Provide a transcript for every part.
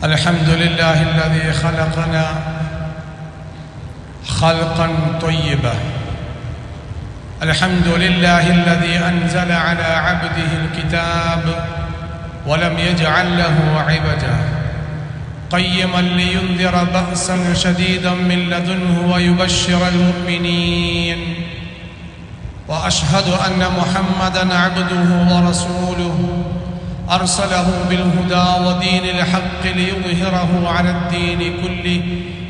الحمد لله الذي خلقنا خلقا طيبا. الحمد لله الذي أنزل على عبده الكتاب ولم يجعل له عوجا قيما لينذر بأسا شديدا من لدنه ويبشر المؤمنين. وأشهد أن محمدا عبده ورسوله أرسله بالهدى ودين الحق ليظهره على الدين كله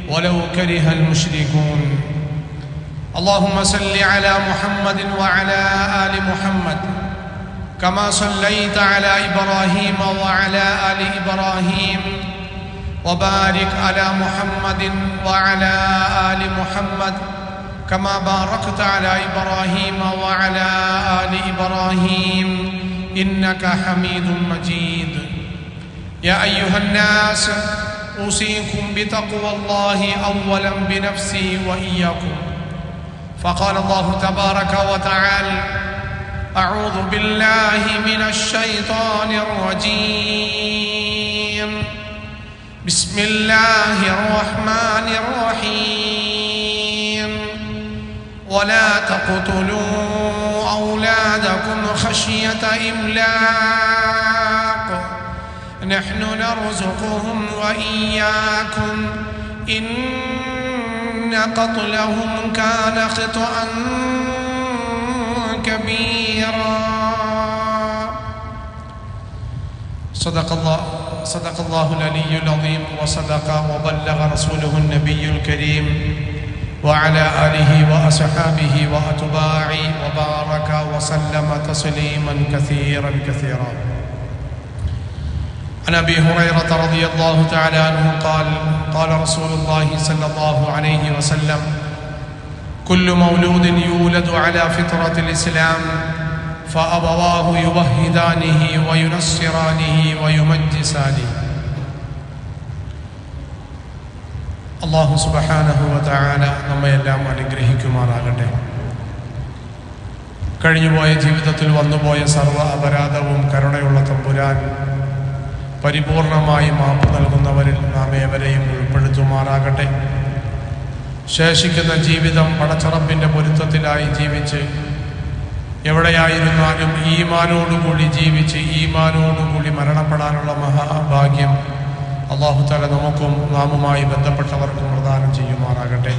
ولو كره المشركون. اللهم صل على محمد وعلى آل محمد كما صليت على إبراهيم وعلى آل إبراهيم وبارك على محمد وعلى آل محمد كما باركت على إبراهيم وعلى آل إبراهيم إنك حميد مجيد. يا أيها الناس أوصيكم بتقوى الله أولا بنفسي وإياكم. فقال الله تبارك وتعالى: أعوذ بالله من الشيطان الرجيم. بسم الله الرحمن الرحيم. ولا تقتلوا أولادكم خشية إملاق نحن نرزقهم وإياكم إن قتلهم كان خطأ كبيرا. صدق الله العلي العظيم وصدق وبلغ رسوله النبي الكريم وعلى آله وأصحابه وأتباعه وبارك وسلم تسليما كثيرا كثيرا. عن أبي هريرة رضي الله تعالى عنه قال: قال رسول الله صلى الله عليه وسلم: كل مولود يولد على فطرة الإسلام فأبواه يوهدانه وينصرانه ويمجسانه. അല്ലാഹു സുബ്ഹാനഹു വ തആല നമ്മയെല്ലാം അനുഗ്രഹിക്കുമാറാകട്ടെ. കഴിഞ്ഞുപോയ ജീവിതത്തിൽ വന്നുപോയ സർവ്വ അപരാധവും കരുണയുള്ള തമ്പുരാൻ പരിപൂർണമായി മാപ്പ് നൽകുന്നവരിൽ നാം ഏവരെയും ഉൾപ്പെടുത്തുമാറാകട്ടെ. ശേഷിക്കുന്ന ജീവിതം പടച്ചറബിൻ്റെ പൊരുത്തത്തിലായി ജീവിച്ച് എവിടെയായിരുന്നാലും ഈമാനോടുകൂടി ജീവിച്ച് ഈമാനോടുകൂടി മരണപ്പെടാനുള്ള മഹാഭാഗ്യം അല്ലാഹു തആല നമുക്കും നാമുമായി ബന്ധപ്പെട്ടവർക്കും പ്രദാനം ചെയ്യുമാറാകട്ടെ.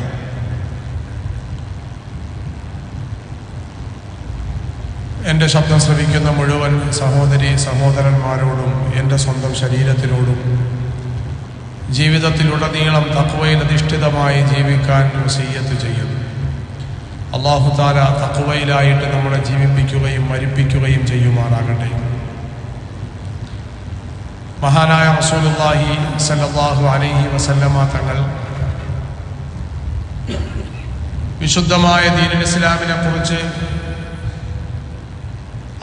എൻ്റെ ശബ്ദം ശ്രവിക്കുന്ന മുഴുവൻ സഹോദരി സഹോദരന്മാരോടും എൻ്റെ സ്വന്തം ശരീരത്തിനോടും ജീവിതത്തിലുടനീളം തഖ്വയിൽ അധിഷ്ഠിതമായി ജീവിക്കാൻ വസിയ്യത്ത് ചെയ്യുന്നു. അല്ലാഹു തആല തഖ്വയിലായിട്ട് നമ്മളെ ജീവിപ്പിക്കുകയും മരിപ്പിക്കുകയും ചെയ്യുമാറാകട്ടെ. മഹാനായ റസൂലുള്ളാഹി സ്വല്ലല്ലാഹു അലൈഹി വസല്ലമ തങ്ങൾ വിശുദ്ധമായ ദീനുൽ ഇസ്ലാമിനെ കുറിച്ച്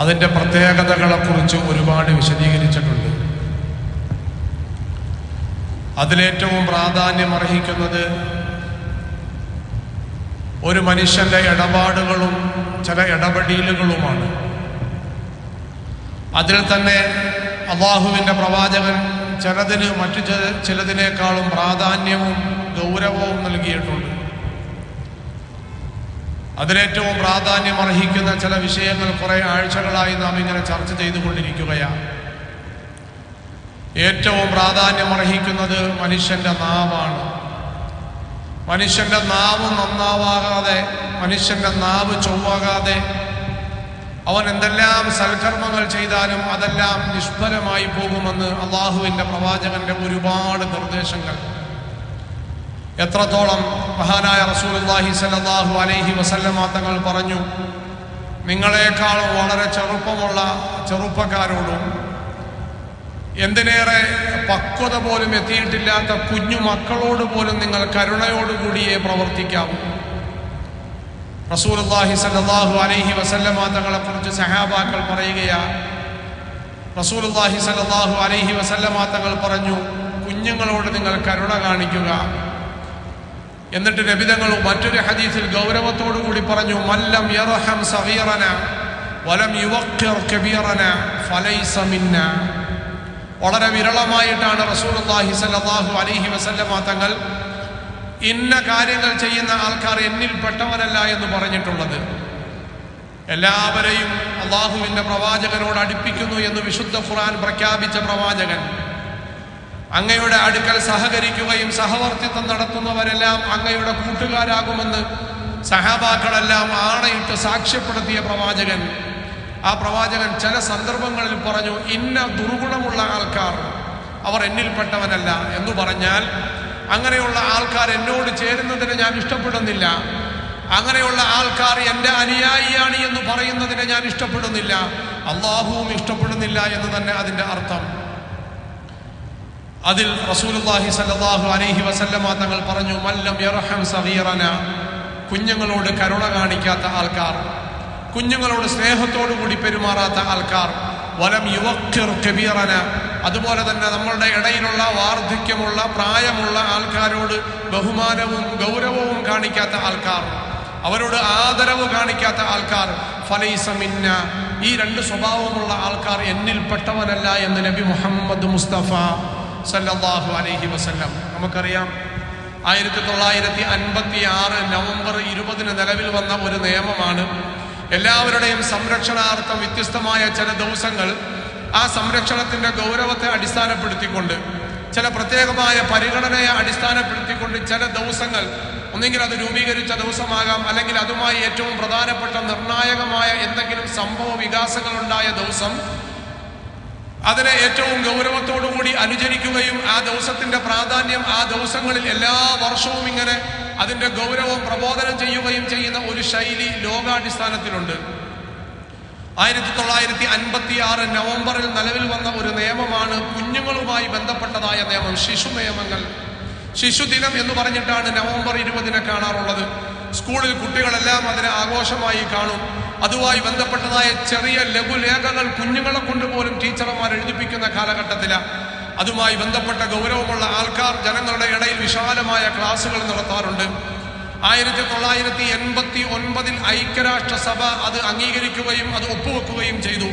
അതിൻ്റെ പ്രത്യേകതകളെക്കുറിച്ച് ഒരുപാട് വിശദീകരിച്ചിട്ടുണ്ട്. അതിലേറ്റവും പ്രാധാന്യമർഹിക്കുന്നത് ഒരു മനുഷ്യൻ്റെ ഇടപാടുകളും ചില ഇടപെടലുകളുമാണ്. അതിൽ തന്നെ അള്ളാഹുവിൻ്റെ പ്രവാചകൻ ചിലതിന് മറ്റു ചിലതിനേക്കാളും പ്രാധാന്യവും ഗൗരവവും നൽകിയിട്ടുണ്ട്. അതിലേറ്റവും പ്രാധാന്യമർഹിക്കുന്ന ചില വിഷയങ്ങൾ കുറേ ആഴ്ചകളായി നാം ഇങ്ങനെ ചർച്ച ചെയ്തുകൊണ്ടിരിക്കുകയാണ്. ഏറ്റവും പ്രാധാന്യമർഹിക്കുന്നത് മനുഷ്യൻ്റെ നാവാണ്. മനുഷ്യൻ്റെ നാവ് നന്നാവാകാതെ, മനുഷ്യൻ്റെ നാവ് ചൊവ്വാകാതെ അവൻ എന്തെല്ലാം സൽക്കർമ്മങ്ങൾ ചെയ്താലും അതെല്ലാം നിഷ്ഫലമായി പോകുമെന്ന് അള്ളാഹുവിൻ്റെ പ്രവാചകന്റെ ഒരുപാട് നിർദ്ദേശങ്ങൾ. എത്രത്തോളം മഹാനായ റസൂലുള്ളാഹി സ്വല്ലല്ലാഹു അലൈഹി വസല്ലമ തങ്ങൾ പറഞ്ഞു, നിങ്ങളെക്കാളും വളരെ ചെറുപ്പമുള്ള ചെറുപ്പക്കാരോടും എന്തിനേറെ പക്വത പോലും എത്തിയിട്ടില്ലാത്ത കുഞ്ഞു മക്കളോട് പോലും നിങ്ങൾ കരുണയോടുകൂടിയേ പ്രവർത്തിക്കാവൂ. റസൂലുള്ളാഹി സ്വല്ലല്ലാഹു അലൈഹി വസല്ലമ തങ്ങളെ കുറിച്ച് സഹാബാക്കൾ പറയുകയാണ്. റസൂലുള്ളാഹി സ്വല്ലല്ലാഹു അലൈഹി വസല്ലമ തങ്ങൾ പറഞ്ഞു, കുഞ്ഞുങ്ങളോട് നിങ്ങൾ കരുണ കാണിക്കുക. എന്നിട്ട് നബി തങ്ങൾ മറ്റൊരു ഹദീസിൽ ഗൗരവത്തോടു കൂടി പറഞ്ഞു, മല്ലം യർഹം സഗീറന, വലം യുവഖിർ കബീറന ഫലൈസ മിന്ന. വളരെ വിരളമായിട്ടാണ് റസൂലുള്ളാഹി സ്വല്ലല്ലാഹു അലൈഹി വസല്ലമ തങ്ങൾ ഇന്ന കാര്യങ്ങൾ ചെയ്യുന്ന ആൾക്കാർ എന്നിൽപ്പെട്ടവരല്ല എന്ന് പറഞ്ഞിട്ടുള്ളത്. എല്ലാവരെയും അള്ളാഹുവിൻ്റെ പ്രവാചകനോട് അടുപ്പിക്കുന്നു എന്ന് വിശുദ്ധ ഖുർആൻ പ്രഖ്യാപിച്ച പ്രവാചകൻ, അങ്ങയുടെ അടുക്കൽ സഹകരിക്കുകയും സഹവർത്തിത്വം നടത്തുന്നവരെല്ലാം അങ്ങയുടെ കൂട്ടുകാരാകുമെന്ന് സഹാബാക്കളെല്ലാം ആണയിട്ട് സാക്ഷ്യപ്പെടുത്തിയ പ്രവാചകൻ, ആ പ്രവാചകൻ ചില സന്ദർഭങ്ങളിൽ പറഞ്ഞു, ഇന്ന ദുർഗുണമുള്ള ആൾക്കാർ അവർ എന്നിൽപ്പെട്ടവനല്ല എന്ന് പറഞ്ഞാൽ അങ്ങനെയുള്ള ആൾക്കാർ എന്നോട് ചേരുന്നതിനെ ഞാൻ ഇഷ്ടപ്പെടുന്നില്ല, അങ്ങനെയുള്ള ആൾക്കാർ എൻ്റെ അനുയായിയാണ് എന്ന് പറയുന്നതിനെ ഞാൻ ഇഷ്ടപ്പെടുന്നില്ല, അള്ളാഹുവും ഇഷ്ടപ്പെടുന്നില്ല എന്ന് തന്നെ അതിൻ്റെ അർത്ഥം. അതിൽ റസൂലുള്ളാഹി സ്വല്ലല്ലാഹു അലൈഹി വസല്ലമ തങ്ങൾ പറഞ്ഞു, മല്ലം യർഹം സഗീറന, കുഞ്ഞുങ്ങളോട് കരുണ കാണിക്കാത്ത ആൾക്കാർ, കുഞ്ഞുങ്ങളോട് സ്നേഹത്തോടു കൂടി പെരുമാറാത്ത ആൾക്കാർ, വലം യുവഖിർ കബീറന, അതുപോലെ തന്നെ നമ്മളുടെ ഇടയിലുള്ള വാർദ്ധക്യമുള്ള പ്രായമുള്ള ആൾക്കാരോട് ബഹുമാനവും ഗൗരവവും കാണിക്കാത്ത ആൾക്കാർ, അവരോട് ആദരവ് കാണിക്കാത്ത ആൾക്കാർ, ഫലൈസ മിന്ന, ഈ രണ്ട് സ്വഭാവമുള്ള ആൾക്കാർ എന്നിൽപ്പെട്ടവനല്ല എന്ന് നബി മുഹമ്മദ് മുസ്തഫ സല്ലല്ലാഹു അലൈഹി വസല്ലം. നമുക്കറിയാം 1956 നവംബർ 20 നിലവിൽ വന്ന ഒരു നിയമമാണ്. എല്ലാവരുടെയും സംരക്ഷണാർത്ഥം വ്യത്യസ്തമായ ചില ദിവസങ്ങൾ, ആ സംരക്ഷണത്തിൻ്റെ ഗൗരവത്തെ അടിസ്ഥാനപ്പെടുത്തിക്കൊണ്ട്, ചില പ്രത്യേകമായ പരിഗണനയെ അടിസ്ഥാനപ്പെടുത്തിക്കൊണ്ട് ചില ദിവസങ്ങൾ, ഒന്നെങ്കിൽ അത് രൂപീകരിച്ച ദിവസമാകാം, അല്ലെങ്കിൽ അതുമായി ഏറ്റവും പ്രധാനപ്പെട്ട നിർണായകമായ എന്തെങ്കിലും സംഭവ വികാസങ്ങൾ ഉണ്ടായ ദിവസം, അതിനെ ഏറ്റവും ഗൗരവത്തോടുകൂടി അനുചരിക്കുകയും ആ ദിവസത്തിന്റെ പ്രാധാന്യം ആ ദിവസങ്ങളിൽ എല്ലാ വർഷവും ഇങ്ങനെ അതിന്റെ ഗൗരവം പ്രബോധനം ചെയ്യുകയും ചെയ്യുന്ന ഒരു ശൈലി ലോകാടിസ്ഥാനത്തിലുണ്ട്. 1956 നവംബറിൽ നിലവിൽ വന്ന ഒരു നിയമമാണ് കുഞ്ഞുങ്ങളുമായി ബന്ധപ്പെട്ടതായ നിയമം, ശിശു നിയമങ്ങൾ. ശിശുദിനം എന്ന് പറഞ്ഞിട്ടാണ് നവംബർ 20 കാണാറുള്ളത്. സ്കൂളിൽ കുട്ടികളെല്ലാം അതിനെ ആഘോഷമായി കാണും. അതുമായി ബന്ധപ്പെട്ടതായ ചെറിയ ലഘുലേഖകൾ കുഞ്ഞുങ്ങളെ കൊണ്ടുപോലും ടീച്ചർമാർ എഴുതിപ്പിക്കുന്ന കാലഘട്ടത്തിലാണ്. അതുമായി ബന്ധപ്പെട്ട ഗൗരവമുള്ള ആൾക്കാർ ജനങ്ങളുടെ ഇടയിൽ വിശാലമായ ക്ലാസുകൾ നടത്താറുണ്ട്. 1989 ഐക്യരാഷ്ട്രസഭ അത് അംഗീകരിക്കുകയും അത് ഒപ്പുവെക്കുകയും ചെയ്തു.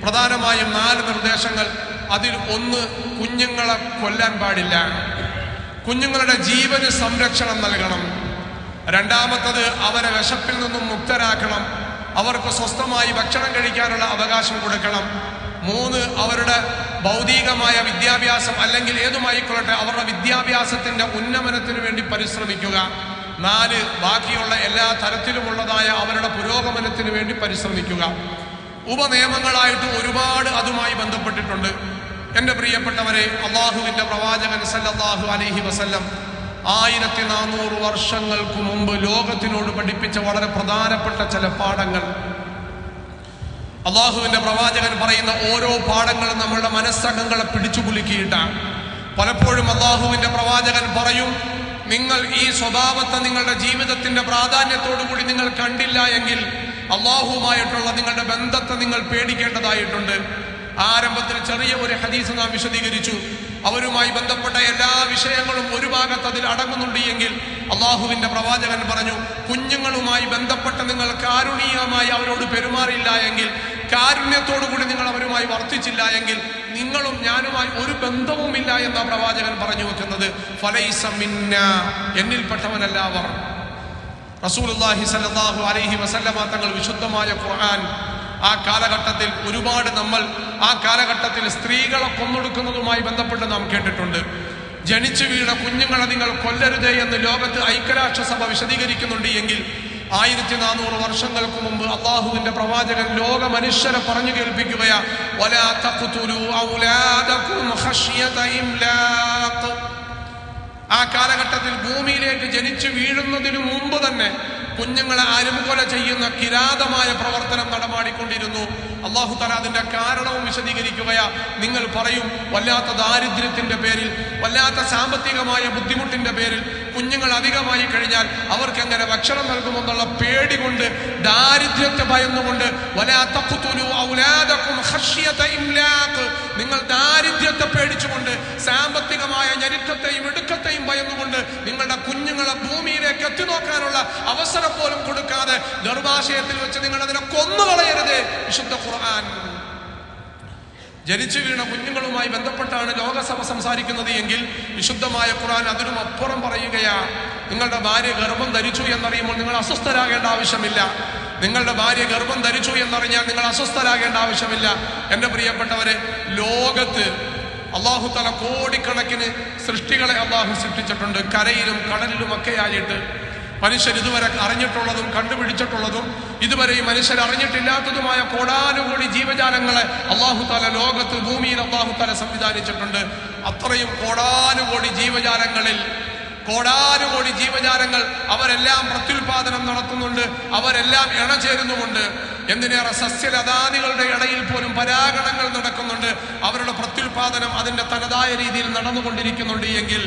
പ്രധാനമായും 4 നിർദ്ദേശങ്ങൾ. അതിൽ ഒന്ന്, കുഞ്ഞുങ്ങളെ കൊല്ലാൻ പാടില്ല, കുഞ്ഞുങ്ങളുടെ ജീവന് സംരക്ഷണം നൽകണം. രണ്ടാമത്തത്, അവരെ വിശപ്പിൽ നിന്നും മുക്തരാക്കണം, അവർക്ക് സ്വസ്ഥമായി ഭക്ഷണം കഴിക്കാനുള്ള അവകാശം കൊടുക്കണം. 3, അവരുടെ ഭൗതികമായ വിദ്യാഭ്യാസം അല്ലെങ്കിൽ ഏതുമായിക്കൊള്ളട്ടെ അവരുടെ വിദ്യാഭ്യാസത്തിന്റെ ഉന്നമനത്തിന് വേണ്ടി പരിശ്രമിക്കുക. 4, ബാക്കിയുള്ള എല്ലാ തരത്തിലുമുള്ളതായ അവരുടെ പുരോഗമനത്തിന് വേണ്ടി പരിശ്രമിക്കുക. ഉപനിയമങ്ങളായിട്ട് ഒരുപാട് അതുമായി ബന്ധപ്പെട്ടിട്ടുണ്ട്. എൻ്റെ പ്രിയപ്പെട്ടവരെ, അള്ളാഹുവിൻ്റെ പ്രവാചകൻ സല്ലല്ലാഹു അലൈഹി വസല്ലം 1400 വർഷങ്ങൾക്ക് മുമ്പ് ലോകത്തിനോട് പഠിപ്പിച്ച വളരെ പ്രധാനപ്പെട്ട ചില പാഠങ്ങൾ. അള്ളാഹുവിൻ്റെ പ്രവാചകൻ പറയുന്ന ഓരോ പാഠങ്ങളും നമ്മളുടെ മനസ്സകങ്ങളെ പിടിച്ചു കുലുക്കിയിട്ടാണ്. പലപ്പോഴും അള്ളാഹുവിൻ്റെ പ്രവാചകൻ പറയും, നിങ്ങൾ ഈ സ്വഭാവത്തെ നിങ്ങളുടെ ജീവിതത്തിന്റെ പ്രാധാന്യത്തോടു കൂടി നിങ്ങൾ കണ്ടില്ല എങ്കിൽ അള്ളാഹുവുമായിട്ടുള്ള നിങ്ങളുടെ ബന്ധത്തെ നിങ്ങൾ പേടിക്കേണ്ടതായിട്ടുണ്ട്. ആരംഭത്തിൽ ചെറിയ ഒരു ഹദീസ് നാം വിശദീകരിച്ചു. അവരുമായി ബന്ധപ്പെട്ട എല്ലാ വിഷയങ്ങളും ഒരു ഭാഗത്ത് അതിൽ അടങ്ങുന്നുണ്ട് എങ്കിൽ അള്ളാഹുവിന്റെ പ്രവാചകൻ പറഞ്ഞു, കുഞ്ഞുങ്ങളുമായി ബന്ധപ്പെട്ട നിങ്ങൾ കാരുണ്യമായി അവരോട് പെരുമാറില്ല എങ്കിൽ, കാരുണ്യത്തോടു കൂടി നിങ്ങൾ അവരുമായി വർത്തിച്ചില്ല എങ്കിൽ നിങ്ങളും ഞാനുമായി ഒരു ബന്ധവുമില്ല എന്ന പ്രവാചകൻ പറഞ്ഞു വെക്കുന്നത്. ഫലൈസ മിന്ന, എന്നിൽപ്പെട്ടവനല്ല അവർ. റസൂലുള്ളാഹി സ്വല്ലല്ലാഹു അലൈഹി വസല്ലമ തങ്ങൾ വിശുദ്ധമായ ഖുർആൻ ആ കാലഘട്ടത്തിൽ ഒരുപാട് നമ്മൾ ആ കാലഘട്ടത്തിൽ സ്ത്രീകളെ കൊന്നൊടുക്കുന്നതുമായി ബന്ധപ്പെട്ട് നാം കേട്ടിട്ടുണ്ട്. ജനിച്ചു വീണ കുഞ്ഞുങ്ങളെ നിങ്ങൾ കൊല്ലരുത് എന്ന് ലോകത്ത് ഐക്യരാഷ്ട്രസഭ വിശദീകരിക്കുന്നുണ്ട് എങ്കിൽ 1400 വർഷങ്ങൾക്ക് മുമ്പ് അള്ളാഹുവിന്റെ പ്രവാചകൻ ലോക മനുഷ്യരെ പറഞ്ഞു കേൾപ്പിക്കുകയാ, വലാ തഖ്തുലൂ ഔലാദകും ഖശ്യത ഇംലാഖ്. ആ കാലഘട്ടത്തിൽ ഭൂമിയിലേക്ക് ജനിച്ചു വീഴുന്നതിനു മുമ്പ് തന്നെ കുഞ്ഞുങ്ങളെ അരുംകൊല ചെയ്യുന്ന കിരാതമായ പ്രവർത്തനം നടമാടിക്കൊണ്ടിരുന്നു. അല്ലാഹു തആല അതിന്റെ കാരണവും വിശദീകരിക്കുകയാ. നിങ്ങൾ പറയും, വല്ലാത്ത ദാരിദ്ര്യത്തിന്റെ പേരിൽ, വല്ലാത്ത സാമ്പത്തികമായ ബുദ്ധിമുട്ടിന്റെ പേരിൽ കുഞ്ഞുങ്ങൾ അധികമായി കഴിഞ്ഞാൽ അവർക്ക് എങ്ങനെ ഭക്ഷണം നൽകുമെന്നുള്ള പേടി കൊണ്ട്, ദാരിദ്ര്യത്തെ ഭയന്നുകൊണ്ട്, വലാ തഖ്തുലൂ ഔലാദകും ഖശ്യത ഇംലാഖ്, നിങ്ങൾ ദാരിദ്ര്യത്തെ പേടിച്ചുകൊണ്ട്, സാമ്പത്തികമായ ഞെരുക്കത്തെയും ഇടുക്കത്തെയും ഭയന്നുകൊണ്ട് എന്തുകൊണ്ട് നിങ്ങളുടെ കുഞ്ഞുങ്ങളെ ഭൂമിയിലേക്ക് എത്തി നോക്കാനുള്ള അവസരം പോലും കൊടുക്കാതെ ഗർഭാശയത്തിൽ വെച്ച് നിങ്ങൾ അതിനെ കൊന്നുകളയരുത്. വിശുദ്ധ ഖുർആൻ ജനിച്ചു വീണ കുഞ്ഞുങ്ങളുമായി ബന്ധപ്പെട്ടാണ് ലോകസഭ സംസാരിക്കുന്നത് എങ്കിൽ വിശുദ്ധമായ ഖുർആൻ അതിനും അപ്പുറം പറയുകയാ. നിങ്ങളുടെ ഭാര്യ ഗർഭം ധരിച്ചു എന്നറിയുമ്പോൾ നിങ്ങൾ അസ്വസ്ഥരാകേണ്ട ആവശ്യമില്ല. നിങ്ങളുടെ ഭാര്യ ഗർഭം ധരിച്ചു എന്നറിഞ്ഞാൽ നിങ്ങൾ അസ്വസ്ഥരാകേണ്ട ആവശ്യമില്ല. എൻ്റെ പ്രിയപ്പെട്ടവരെ, ലോകത്ത് അല്ലാഹു തആല കോടിക്കണക്കിന് സൃഷ്ടികളെ അല്ലാഹു സൃഷ്ടിച്ചിട്ടുണ്ട്. കരയിലും കടലിലും ഒക്കെ ആയിട്ട് മനുഷ്യർ ഇതുവരെ അറിഞ്ഞിട്ടുള്ളതും കണ്ടുപിടിച്ചിട്ടുള്ളതും ഇതുവരെ ഈ മനുഷ്യർ അറിഞ്ഞിട്ടില്ലാത്തതുമായ കോടാനുകോടി ജീവജാലങ്ങളെ അല്ലാഹു തആല ലോകത്ത് ഭൂമിയിൽ അല്ലാഹു തആല സംവിധാനിച്ചിട്ടുണ്ട്. അത്രയും കോടാനുകോടി ജീവജാലങ്ങൾ അവരെല്ലാം പ്രത്യുൽപാദനം നടത്തുന്നുണ്ട്, അവരെല്ലാം ഇണചേരുന്നുമുണ്ട്. എന്തിനേറെ സസ്യലതാദികളുടെ ഇടയിൽ പോലും പരാഗണങ്ങൾ നടക്കുന്നുണ്ട്. അവരുടെ പ്രത്യുൽപാദനം അതിൻ്റെ തനതായ രീതിയിൽ നടന്നുകൊണ്ടിരിക്കുന്നുണ്ട്. എങ്കിൽ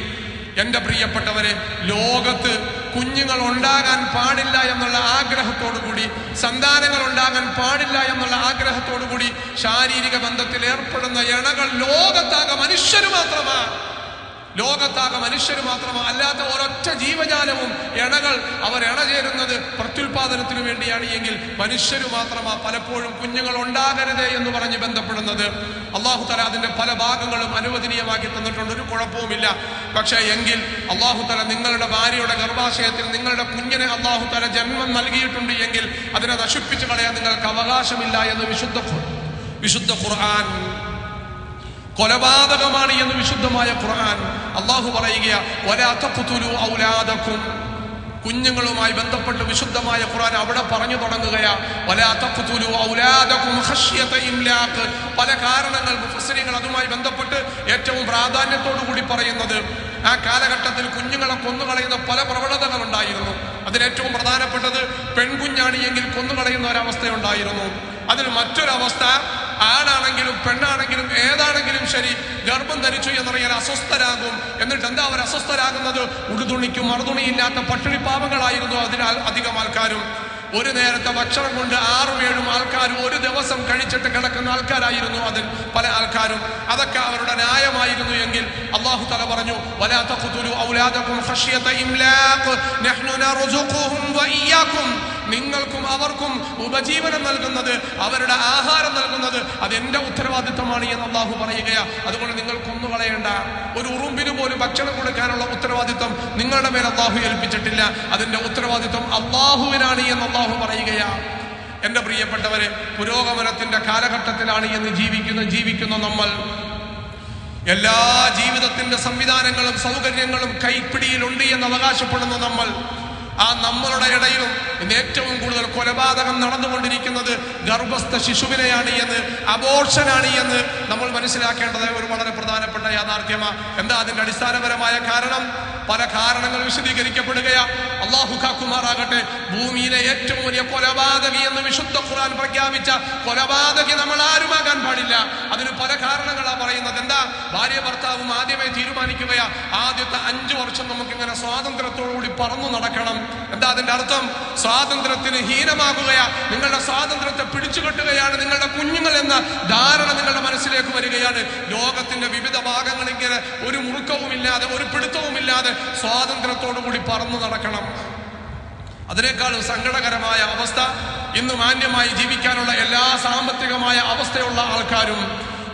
എൻ്റെ പ്രിയപ്പെട്ടവരെ, ലോകത്ത് കുഞ്ഞുങ്ങൾ ഉണ്ടാകാൻ പാടില്ല എന്നുള്ള ആഗ്രഹത്തോടുകൂടി, സന്താനങ്ങൾ ഉണ്ടാകാൻ പാടില്ല എന്നുള്ള ആഗ്രഹത്തോടുകൂടി ശാരീരിക ബന്ധത്തിൽ ഏർപ്പെടുന്ന ഇണകൾ ലോകത്താകെ മനുഷ്യര് മാത്രമാ അല്ലാത്ത ഒരൊറ്റ ജീവജാലവും ഇണകൾ അവർ ഇണചേരുന്നത് പ്രത്യുൽപാദനത്തിന് വേണ്ടിയാണ് എങ്കിൽ മനുഷ്യര് മാത്രമാ പലപ്പോഴും കുഞ്ഞുങ്ങൾ ഉണ്ടാകരുത് എന്ന് പറഞ്ഞ് ബന്ധപ്പെടുന്നത്. അല്ലാഹു തആല അതിന്റെ പല ഭാഗങ്ങളും അനുവദനീയമാക്കി തന്നിട്ടുണ്ട്, ഒരു കുഴപ്പവുമില്ല. പക്ഷേ എങ്കിൽ അല്ലാഹു തആല നിങ്ങളുടെ ഭാര്യയുടെ ഗർഭാശയത്തിൽ നിങ്ങളുടെ കുഞ്ഞിനെ അല്ലാഹു തആല ജന്മം നൽകിയിട്ടുണ്ട് എങ്കിൽ അതിനെ നശിപ്പിച്ചു കളയാൻ നിങ്ങൾക്ക് അവകാശമില്ല എന്ന് വിശുദ്ധ ഖുർആൻ. കൊലപാതകമാണ് എന്ന് വിശുദ്ധമായ ഖുർആൻ. അല്ലാഹു പറയുകയാ, വലാ തഖ്തുലു ഔലാദകും. കുഞ്ഞുങ്ങളുമായി ബന്ധപ്പെട്ട് വിശുദ്ധമായ ഖുർആൻ അവിടെ പറഞ്ഞു തുടങ്ങുകയാ, വലാ തഖ്തുലു ഔലാദകും ഖശ്യത ഇംലാഖ്. പല കാരണങ്ങൾ മുഫസ്സിരീങ്ങൾ അതുമായി ബന്ധപ്പെട്ട് ഏറ്റവും പ്രാധാന്യത്തോടു കൂടി പറയുന്നത്, ആ കാലഘട്ടത്തിൽ കുഞ്ഞുങ്ങളെ കൊന്നുകളയുന്ന പല പ്രവണതകൾ ഉണ്ടായിരുന്നു. അതിലേറ്റവും പ്രധാനപ്പെട്ടത് പെൺകുഞ്ഞാണ് എങ്കിൽ കൊന്നുകളയുന്ന ഒരവസ്ഥയുണ്ടായിരുന്നു. അതിൽ മറ്റൊരവസ്ഥ, ആണാണെങ്കിലും പെണ്ണാണെങ്കിലും ഏതാണെങ്കിലും ശരി, ഗർഭം ധരിച്ചു എന്നറിയാൻ അസ്വസ്ഥരാകും. എന്നിട്ട് എന്താ അവർ അസ്വസ്ഥരാകുന്നത്? ഉടുതുണിക്കും മറുതുണിയില്ലാത്ത പട്ടിണിപ്പാവങ്ങളായിരുന്നു അതിനാൽ അധികം ആൾക്കാരും. ഒരു നേരത്തെ ഭക്ഷണം കൊണ്ട് 6-7 ആൾക്കാരും ഒരു ദിവസം കഴിച്ചിട്ട് കിടക്കുന്ന ആൾക്കാരായിരുന്നു അതിൽ പല ആൾക്കാരും. അതൊക്കെ അവരുടെ ന്യായമായിരുന്നു എങ്കിൽ അല്ലാഹു തആല പറഞ്ഞു, വലാ തഖ്തുലു ഔലാദകും ഖശ്യത ഇംലാഖ് നഹ്നു നർസുഖുഹും വഇയ്യാകും. നിങ്ങൾക്കും അവർക്കും ഉപജീവനം നൽകുന്നത്, അവരുടെ ആഹാരം നൽകുന്നത് അത് എൻ്റെ ഉത്തരവാദിത്തമാണ് എന്ന് അല്ലാഹു പറയുകയാ. അതുകൊണ്ട് നിങ്ങൾ കൊന്നുകളയേണ്ട. ഒരു ഉറുമ്പിന് പോലും ഭക്ഷണം കൊടുക്കാനുള്ള ഉത്തരവാദിത്തം നിങ്ങളുടെ മേൽ അല്ലാഹു ഏൽപ്പിച്ചിട്ടില്ല. അതിൻ്റെ ഉത്തരവാദിത്തം അല്ലാഹുവിനാണ് എന്ന് അല്ലാഹു പറയുകയാ. എൻ്റെ പ്രിയപ്പെട്ടവരെ, പുരോഗമനത്തിന്റെ കാലഘട്ടത്തിലാണ് എന്ന് ജീവിക്കുന്ന നമ്മൾ, എല്ലാ ജീവിതത്തിന്റെ സംവിധാനങ്ങളും സൗകര്യങ്ങളും കൈപ്പിടിയിലുണ്ട് എന്ന് അവകാശപ്പെടുന്ന നമ്മൾ, ആ നമ്മളുടെ ഇടയിലും ഇന്ന് ഏറ്റവും കൂടുതൽ കൊലപാതകം നടന്നുകൊണ്ടിരിക്കുന്നത് ഗർഭസ്ഥ ശിശുവിനെയാണ് എന്ന്, അബോർഷനാണ് എന്ന് നമ്മൾ മനസ്സിലാക്കേണ്ടത് ഒരു വളരെ പ്രധാനപ്പെട്ട യാഥാർത്ഥ്യമാണ്. എന്താ അതിന്റെ അടിസ്ഥാനപരമായ കാരണം? പല കാരണങ്ങൾ വിശദീകരിക്കപ്പെടുകയാ. അല്ലാഹു കാക്കുമാറാകട്ടെ. ഭൂമിയിലെ ഏറ്റവും വലിയ കൊലപാതകി എന്ന് വിശുദ്ധ ഖുർആൻ പ്രഖ്യാപിച്ച കൊലപാതകി നമ്മൾ ആരുമാകാൻ പാടില്ല. അതിന് പല കാരണങ്ങളാ പറയുന്നത്. എന്താ? ഭാര്യ ഭർത്താവും ആദ്യമേ തീരുമാനിക്കുകയാ, ആദ്യത്തെ 5 വർഷം നമുക്കിങ്ങനെ സ്വാതന്ത്ര്യത്തോടുകൂടി പറന്നു നടക്കണം. എന്താ അതിന്റെ അർത്ഥം? സ്വാതന്ത്ര്യത്തിന് ഹീനമാകുകയാ, നിങ്ങളുടെ സ്വാതന്ത്ര്യത്തെ പിടിച്ചുകെട്ടുകയാണ് നിങ്ങളുടെ കുഞ്ഞുങ്ങൾ എന്ന ധാരണ നിങ്ങളുടെ മനസ്സിലേക്ക് വരികയാണ്. ലോകത്തിന്റെ വിവിധ ഭാഗങ്ങൾ ഇങ്ങനെ ഒരു മുറുക്കവുമില്ലാതെ, ഒരു പിടുത്തവുമില്ലാതെ സ്വാതന്ത്ര്യത്തോടു കൂടി പറന്നു നടക്കണം. അതിനേക്കാളും സങ്കടകരമായ അവസ്ഥ, ഇന്ന് മാന്യമായി ജീവിക്കാനുള്ള എല്ലാ സാമ്പത്തികമായ അവസ്ഥയുള്ള ആൾക്കാരും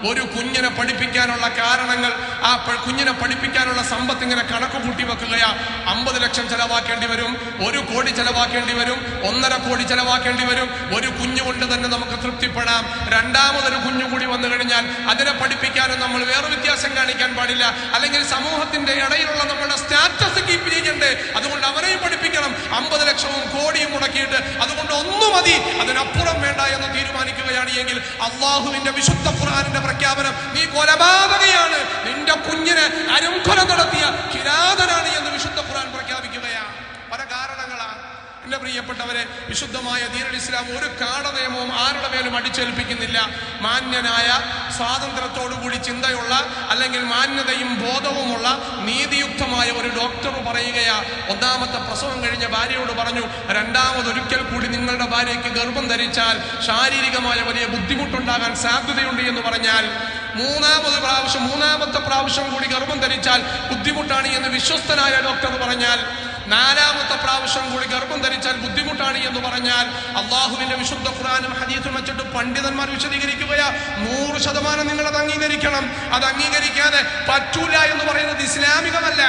ഒരു കുഞ്ഞിനെ പഠിപ്പിക്കാനുള്ള കാരണങ്ങൾ, ആ കുഞ്ഞിനെ പഠിപ്പിക്കാനുള്ള സമ്പത്ത് ഇങ്ങനെ കണക്ക് കൂട്ടി വെക്കുകയാ. 50 ലക്ഷം ചെലവാക്കേണ്ടി വരും, 1 കോടി ചെലവാക്കേണ്ടി വരും, 1.5 കോടി ചെലവാക്കേണ്ടി വരും. ഒരു കുഞ്ഞു കൊണ്ട് തന്നെ നമുക്ക് തൃപ്തിപ്പെടാം. രണ്ടാമതൊരു കുഞ്ഞു കൂടി വന്നു കഴിഞ്ഞാൽ അതിനെ പഠിപ്പിക്കാനും നമ്മൾ വേറെ വ്യത്യാസം കാണിക്കാൻ പാടില്ല. അല്ലെങ്കിൽ സമൂഹത്തിന്റെ ഇടയിലുള്ള നമ്മുടെ സ്റ്റാറ്റസ് കീപ്പ് ചെയ്യണ്ടേ? അതുകൊണ്ട് അവരെയും പഠിപ്പിക്കണം. 50 ലക്ഷവും കോടിയും മുടക്കിയിട്ട് അതുകൊണ്ട് ഒന്നും മതി, അതിനപ്പുറം വേണ്ട എന്ന് തീരുമാനിക്കുകയാണ് എങ്കിൽ അല്ലാഹുവിന്റെ വിശുദ്ധ ഖുർആനിന്റെ പ്രഖ്യാപനം, നീ കൊലപാതകയാണ്, നിന്റെ കുഞ്ഞിനെ അരുംകൊല നടത്തിയ കിരാതനാണ് എന്ന് വിശുദ്ധ ഖുർആൻ പ്രഖ്യാപിക്കുകയാണ്. പല കാരണങ്ങളാണ്. എന്റെ പ്രിയപ്പെട്ടവരെ, വിശുദ്ധമായ ദീനുൽ ഇസ്ലാം ഒരു കാട നിയമവും ആരുടെ മേലും അടിച്ചേൽപ്പിക്കുന്നില്ല. മാന്യനായ സ്വാതന്ത്ര്യത്തോടുകൂടി ചിന്തയുള്ള അല്ലെങ്കിൽ മാന്യതയും ബോധവുമുള്ള നീതിയുക്തമായ ഒരു ഡോക്ടർ പറയുകയാ, ഒന്നാമത്തെ പ്രസവം കഴിഞ്ഞ ഭാര്യയോട് പറഞ്ഞു, രണ്ടാമതൊരിക്കൽ കൂടി നിങ്ങളുടെ ഭാര്യയ്ക്ക് ഗർഭം ധരിച്ചാൽ ശാരീരികമായ വലിയ ബുദ്ധിമുട്ടുണ്ടാകാൻ സാധ്യതയുണ്ട് എന്ന് പറഞ്ഞാൽ, മൂന്നാമത്തെ പ്രാവശ്യം കൂടി ഗർഭം ധരിച്ചാൽ ബുദ്ധിമുട്ടാണ് എന്ന് വിശ്വസ്തനായ ഡോക്ടർ പറഞ്ഞാൽ, നാലാമത്തെ പ്രാവശ്യം കൂടി ഗർഭം ധരിച്ചാൽ ബുദ്ധിമുട്ടാണ് എന്ന് പറഞ്ഞാൽ, അള്ളാഹുവിന്റെ വിശുദ്ധ ഖുർആനും ഹദീസും വെച്ചിട്ട് പണ്ഡിതന്മാർ വിശദീകരിക്കുകയാ, 100% നിങ്ങൾ അത് അംഗീകരിക്കണം. അത് അംഗീകരിക്കാതെ പറ്റൂല എന്ന് പറയുന്നത് ഇസ്ലാമികമല്ല.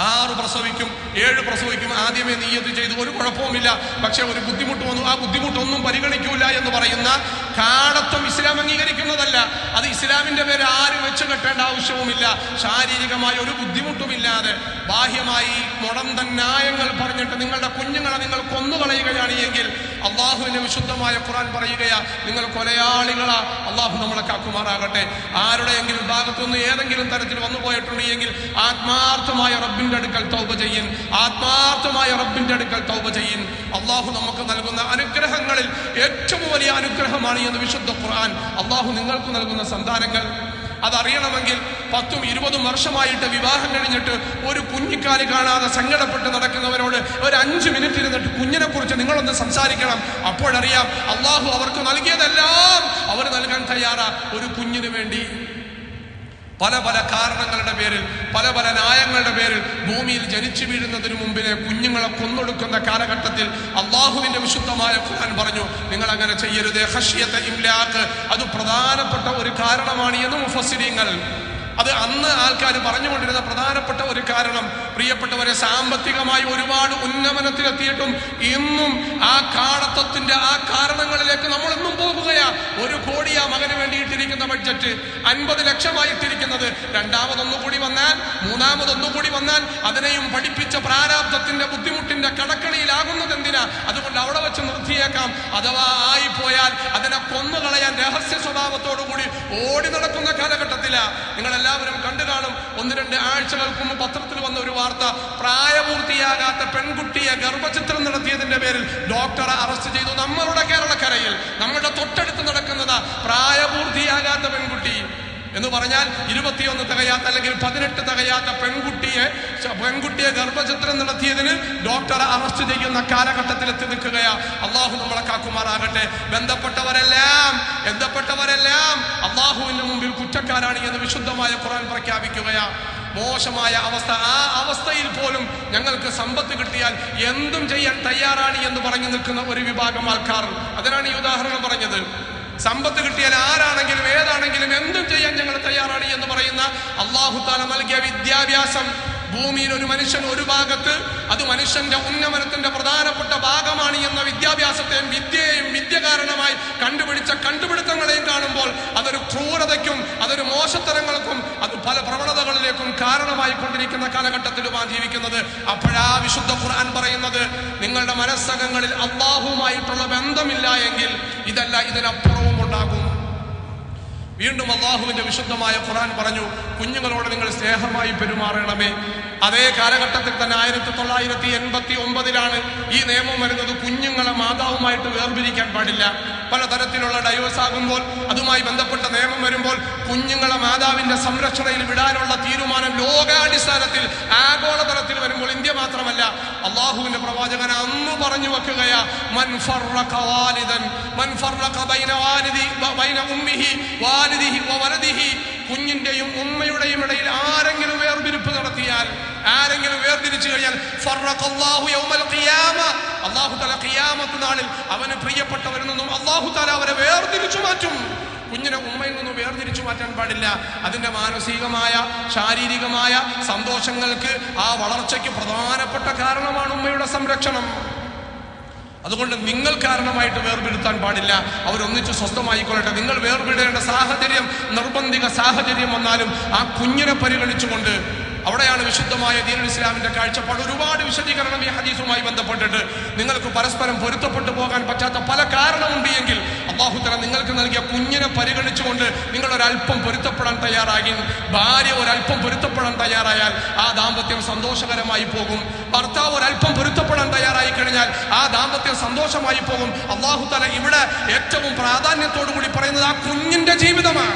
6 പ്രസവിക്കും 7 പ്രസവിക്കും, ആദ്യമേ നിയ്യത്ത് ചെയ്തു, ഒരു കുഴപ്പവുമില്ല, പക്ഷെ ഒരു ബുദ്ധിമുട്ട് വന്നു, ആ ബുദ്ധിമുട്ടൊന്നും പരിഗണിക്കൂല എന്ന് പറയുന്ന കാടത്വം ഇസ്ലാം അംഗീകരിക്കുന്നതല്ല. അത് ഇസ്ലാമിന്റെ പേര് ആരും വെച്ച് കെട്ടേണ്ട ആവശ്യവുമില്ല. ശാരീരികമായ ഒരു ബുദ്ധിമുട്ടുമില്ലാതെ ബാഹ്യമായി മുടന്തൻ ന്യായങ്ങൾ പറഞ്ഞിട്ട് നിങ്ങളുടെ കുഞ്ഞുങ്ങളെ നിങ്ങൾ കൊന്നുകളയുകയാണ് എങ്കിൽ അള്ളാഹുവിന്റെ വിശുദ്ധമായ ഖുർആൻ പറയുകയാ, നിങ്ങൾ കൊലയാളികളാ. അള്ളാഹു നമ്മളെ കാക്കുമാറാകട്ടെ. ആരുടെയെങ്കിലും ഭാഗത്തുനിന്ന് ഏതെങ്കിലും തരത്തിൽ വന്നു പോയിട്ടുണ്ട് എങ്കിൽ ആത്മാർത്ഥമായ റബ്ബിന്റെ അടുക്കൽ തൗബ ചെയ്യൻ, ആത്മാർത്ഥമായ റബ്ബിന്റെ അടുക്കൽ തൗബ ചെയ്യൻ. അള്ളാഹു നമുക്ക് നൽകുന്ന അനുഗ്രഹങ്ങളിൽ ഏറ്റവും വലിയ അനുഗ്രഹമാണ് എന്ന് വിശുദ്ധ ഖുർആൻ. അള്ളാഹു നിങ്ങൾക്ക് നൽകുന്ന സന്താനങ്ങൾ അതറിയണമെങ്കിൽ 10-20 വർഷമായിട്ട് വിവാഹം കഴിഞ്ഞിട്ട് ഒരു കുഞ്ഞിക്കാല് കാണാതെ സങ്കടപ്പെട്ട് നടക്കുന്നവരോട് ഒരു 5 മിനിറ്റ് ഇരുന്നിട്ട് കുഞ്ഞിനെ കുറിച്ച് നിങ്ങളൊന്ന് സംസാരിക്കണം. അപ്പോഴറിയാം അള്ളാഹു അവർക്ക് നൽകിയതെല്ലാം അവർ നൽകാൻ തയ്യാറാ. ഒരു കുഞ്ഞിന് വേണ്ടി പല പല കാരണങ്ങളുടെ പേരിൽ, പല പല ന്യായങ്ങളുടെ പേരിൽ ഭൂമിയിൽ ജനിച്ചു വീഴുന്നതിന് മുമ്പിലെ കുഞ്ഞുങ്ങളെ കൊന്നൊടുക്കുന്ന കാലഘട്ടത്തിൽ അള്ളാഹുവിന്റെ വിശുദ്ധമായ ഖുർആൻ പറഞ്ഞു, നിങ്ങൾ അങ്ങനെ ചെയ്യരുത്. ഖശ്യത ഇംലാഖ്, അത് പ്രധാനപ്പെട്ട ഒരു കാരണമാണ് എന്ന് മുഫസ്സിരീങ്ങൾ. അത് അന്ന് ആൾക്കാർ പറഞ്ഞുകൊണ്ടിരുന്ന പ്രധാനപ്പെട്ട ഒരു കാരണം, പ്രിയപ്പെട്ടവരെ, സാമ്പത്തികമായി ഒരുപാട് ഉന്നമനത്തിലെത്തിയിട്ടും ഇന്നും ആ കാടത്വത്തിന്റെ ആ കാരണങ്ങളിലേക്ക് നമ്മൾ എന്നും പോകുകയാ. 1 കോടിയാ മകന് വേണ്ടിയിട്ടിരിക്കുന്ന ബഡ്ജറ്റ്, 50 ലക്ഷമായിട്ടിരിക്കുന്നത്. രണ്ടാമതൊന്നുകൂടി വന്നാൽ, മൂന്നാമതൊന്നുകൂടി വന്നാൽ അതിനെയും പഠിപ്പിച്ച പ്രാരാബ്ദത്തിന്റെ ബുദ്ധിമുട്ടിന്റെ കടക്കണിയിലാകുന്നത് എന്തിനാ? അതുകൊണ്ട് അവിടെ വെച്ച് നിർത്തിയേക്കാം. അഥവാ ആയിപ്പോയാൽ അതിനെ കൊന്നുകളയാൻ രഹസ്യ സ്വഭാവത്തോടുകൂടി ഓടി നടക്കുന്ന കാലഘട്ടത്തിലാ. നിങ്ങളെല്ലാവരും കണ്ടു കാണും, 1-2 ആഴ്ചകൾക്ക് മുമ്പ് പത്രത്തിൽ വന്ന ഒരു വാർത്ത, പ്രായപൂർത്തിയാകാത്ത പെൺകുട്ടിയെ ഗർഭചിത്രം നടത്തിയതിന്റെ പേരിൽ ഡോക്ടറെ അറസ്റ്റ് ചെയ്തു. നമ്മളുടെ കേരളക്കരയിൽ നമ്മുടെ തൊട്ടടുത്ത് നടക്കുന്നതാ. പ്രായപൂർത്തിയാകാത്ത പെൺകുട്ടി എന്ന് പറഞ്ഞാൽ 21 തികയാത്ത അല്ലെങ്കിൽ 18 തികയാത്ത പെൺകുട്ടിയെ ഗർഭചിത്രം നടത്തിയതിന് ഡോക്ടറെ അറസ്റ്റ് ചെയ്യുന്ന കാലഘട്ടത്തിൽ എത്തി നിൽക്കുകയാ. അള്ളാഹു നമ്മളെ കാക്കുമാറാകട്ടെ. ബന്ധപ്പെട്ടവരെല്ലാം അള്ളാഹുവിന്റെ മുമ്പിൽ കുറ്റക്കാരാണ് എന്ന് വിശുദ്ധമായ ഖുർആൻ പ്രഖ്യാപിക്കുകയാ. മോശമായ അവസ്ഥ, ആ അവസ്ഥയിൽ പോലും ഞങ്ങൾക്ക് സമ്പത്ത് കിട്ടിയാൽ എന്തും ചെയ്യാൻ തയ്യാറാണ് എന്ന് പറഞ്ഞു നിൽക്കുന്ന ഒരു വിഭാഗം ആൾക്കാർ. അതിനാണ് ഈ ഉദാഹരണം പറഞ്ഞത്. സമ്പത്ത് കിട്ടിയാൽ ആരാണെങ്കിലും ഏതാണെങ്കിലും എന്തും ചെയ്യാൻ ഞങ്ങൾ തയ്യാറാണ് എന്ന് പറയുന്ന അല്ലാഹു തആല നൽകിയ വിദ്യാഭ്യാസം, ഭൂമിയിൽ ഒരു മനുഷ്യൻ ഒരു ഭാഗത്ത്, അത് മനുഷ്യന്റെ ഉന്നമനത്തിന്റെ പ്രധാനപ്പെട്ട ഭാഗമാണ് എന്ന വിദ്യാഭ്യാസത്തെയും വിദ്യയെയും വിദ്യ കാരണമായി കണ്ടുപിടിച്ച കണ്ടുപിടുത്തങ്ങളെയും കാണുമ്പോൾ അതൊരു ക്രൂരതയ്ക്കും അതൊരു മോശത്തരങ്ങൾക്കും അത് പല പ്രവണതകളിലേക്കും കാരണമായി കൊണ്ടിരിക്കുന്ന കാലഘട്ടത്തിലുമാണ് ജീവിക്കുന്നത്. അപ്പോഴാ വിശുദ്ധ ഖുർആൻ പറയുന്നത്, നിങ്ങളുടെ മനസ്സകങ്ങളിൽ അല്ലാഹുവുമായിട്ടുള്ള ബന്ധമില്ല എങ്കിൽ ഇതല്ല ഇതിനപ്പുറവും ഉണ്ടാകും. വീണ്ടും അള്ളാഹുവിന്റെ വിശുദ്ധമായ ഖുർആൻ പറഞ്ഞു, കുഞ്ഞുങ്ങളോട് നിങ്ങൾ സ്നേഹമായി പെരുമാറണമേ. അതേ കാലഘട്ടത്തിൽ തന്നെ 1989 ഈ നിയമം വരുന്നത്. കുഞ്ഞുങ്ങളെ മാതാവുമായിട്ട് വേർപിരിക്കാൻ പാടില്ല. പലതരത്തിലുള്ള ഡൈവേഴ്സ് ആകുമ്പോൾ അതുമായി ബന്ധപ്പെട്ട നിയമം വരുമ്പോൾ കുഞ്ഞുങ്ങളെ മാതാവിന്റെ സംരക്ഷണയിൽ വിടാനുള്ള തീരുമാനം ലോകാടിസ്ഥാനത്തിൽ ആഗോളതലത്തിൽ വരുമ്പോൾ ഇന്ത്യ മാത്രമല്ല, അള്ളാഹുവിന്റെ പ്രവാചകൻ അന്ന് പറഞ്ഞു വെക്കുകയാ, മൻ ഫർറഖ വാലിദൻ മൻ ഫർറഖ ബൈന ഉമ്മിഹി വാലിദിഹി വവലദിഹി, കുഞ്ഞിന്റെയും ഉമ്മയുടെയും ഇടയിൽ ആരെങ്കിലും വേർതിരിപ്പ് നടത്തിയാൽ, ആരെങ്കിലും വേർതിരിച്ചു കഴിഞ്ഞാൽ ഫർറഖല്ലാഹു യൗമൽ ഖിയാമ, അല്ലാഹു തആല ഖിയാമത്ത് നാളിൽ അവന് പ്രിയപ്പെട്ടവരിൽ നിന്നും അല്ലാഹു തആല അവരെ വേർതിരിച്ചു മാറ്റും. കുഞ്ഞിനെ ഉമ്മയിൽ നിന്നും വേർതിരിച്ചു മാറ്റാൻ പാടില്ല. അതിന്റെ മാനസികമായ ശാരീരികമായ സന്തോഷങ്ങൾക്ക്, ആ വളർച്ചയ്ക്ക് പ്രധാനപ്പെട്ട കാരണമാണ് ഉമ്മയുടെ സംരക്ഷണം. അതുകൊണ്ട് നിങ്ങൾ കാരണമായിട്ട് വേർപെടുത്താൻ പാടില്ല. അവരൊന്നിച്ച് സ്വസ്ഥമായിക്കൊള്ളട്ടെ. നിങ്ങൾ വേർപെടേണ്ട സാഹചര്യം, നിർബന്ധിക സാഹചര്യം വന്നാലും ആ കുഞ്ഞിനെ പരിഗണിച്ചുകൊണ്ട്, അവിടെയാണ് വിശുദ്ധമായ ദീനുൽ ഇസ്ലാമിന്റെ കാഴ്ചപ്പാട്. ഒരുപാട് വിശദീകരണം ഈ ഹദീസുമായി ബന്ധപ്പെട്ടിട്ട്. നിങ്ങൾക്ക് പരസ്പരം പൊരുത്തപ്പെട്ടു പോകാൻ പറ്റാത്ത പല കാരണമുണ്ട് എങ്കിൽ അല്ലാഹു തആല നിങ്ങൾക്ക് നൽകിയ കുഞ്ഞിനെ പരിഗണിച്ചുകൊണ്ട് നിങ്ങൾ ഒരല്പം പൊരുത്തപ്പെടാൻ തയ്യാറാകി. ഭാര്യ ഒരല്പം പൊരുത്തപ്പെടാൻ തയ്യാറായാൽ ആ ദാമ്പത്യം സന്തോഷകരമായി പോകും. ഭർത്താവ് ഒരല്പം പൊരുത്തപ്പെടാൻ തയ്യാറായി കഴിഞ്ഞാൽ ആ ദാമ്പത്യം സന്തോഷമായി പോകും. അല്ലാഹു തആല ഇവിടെ ഏറ്റവും പ്രാധാന്യത്തോടു കൂടി പറയുന്നത് ആ കുഞ്ഞിന്റെ ജീവിതമാണ്.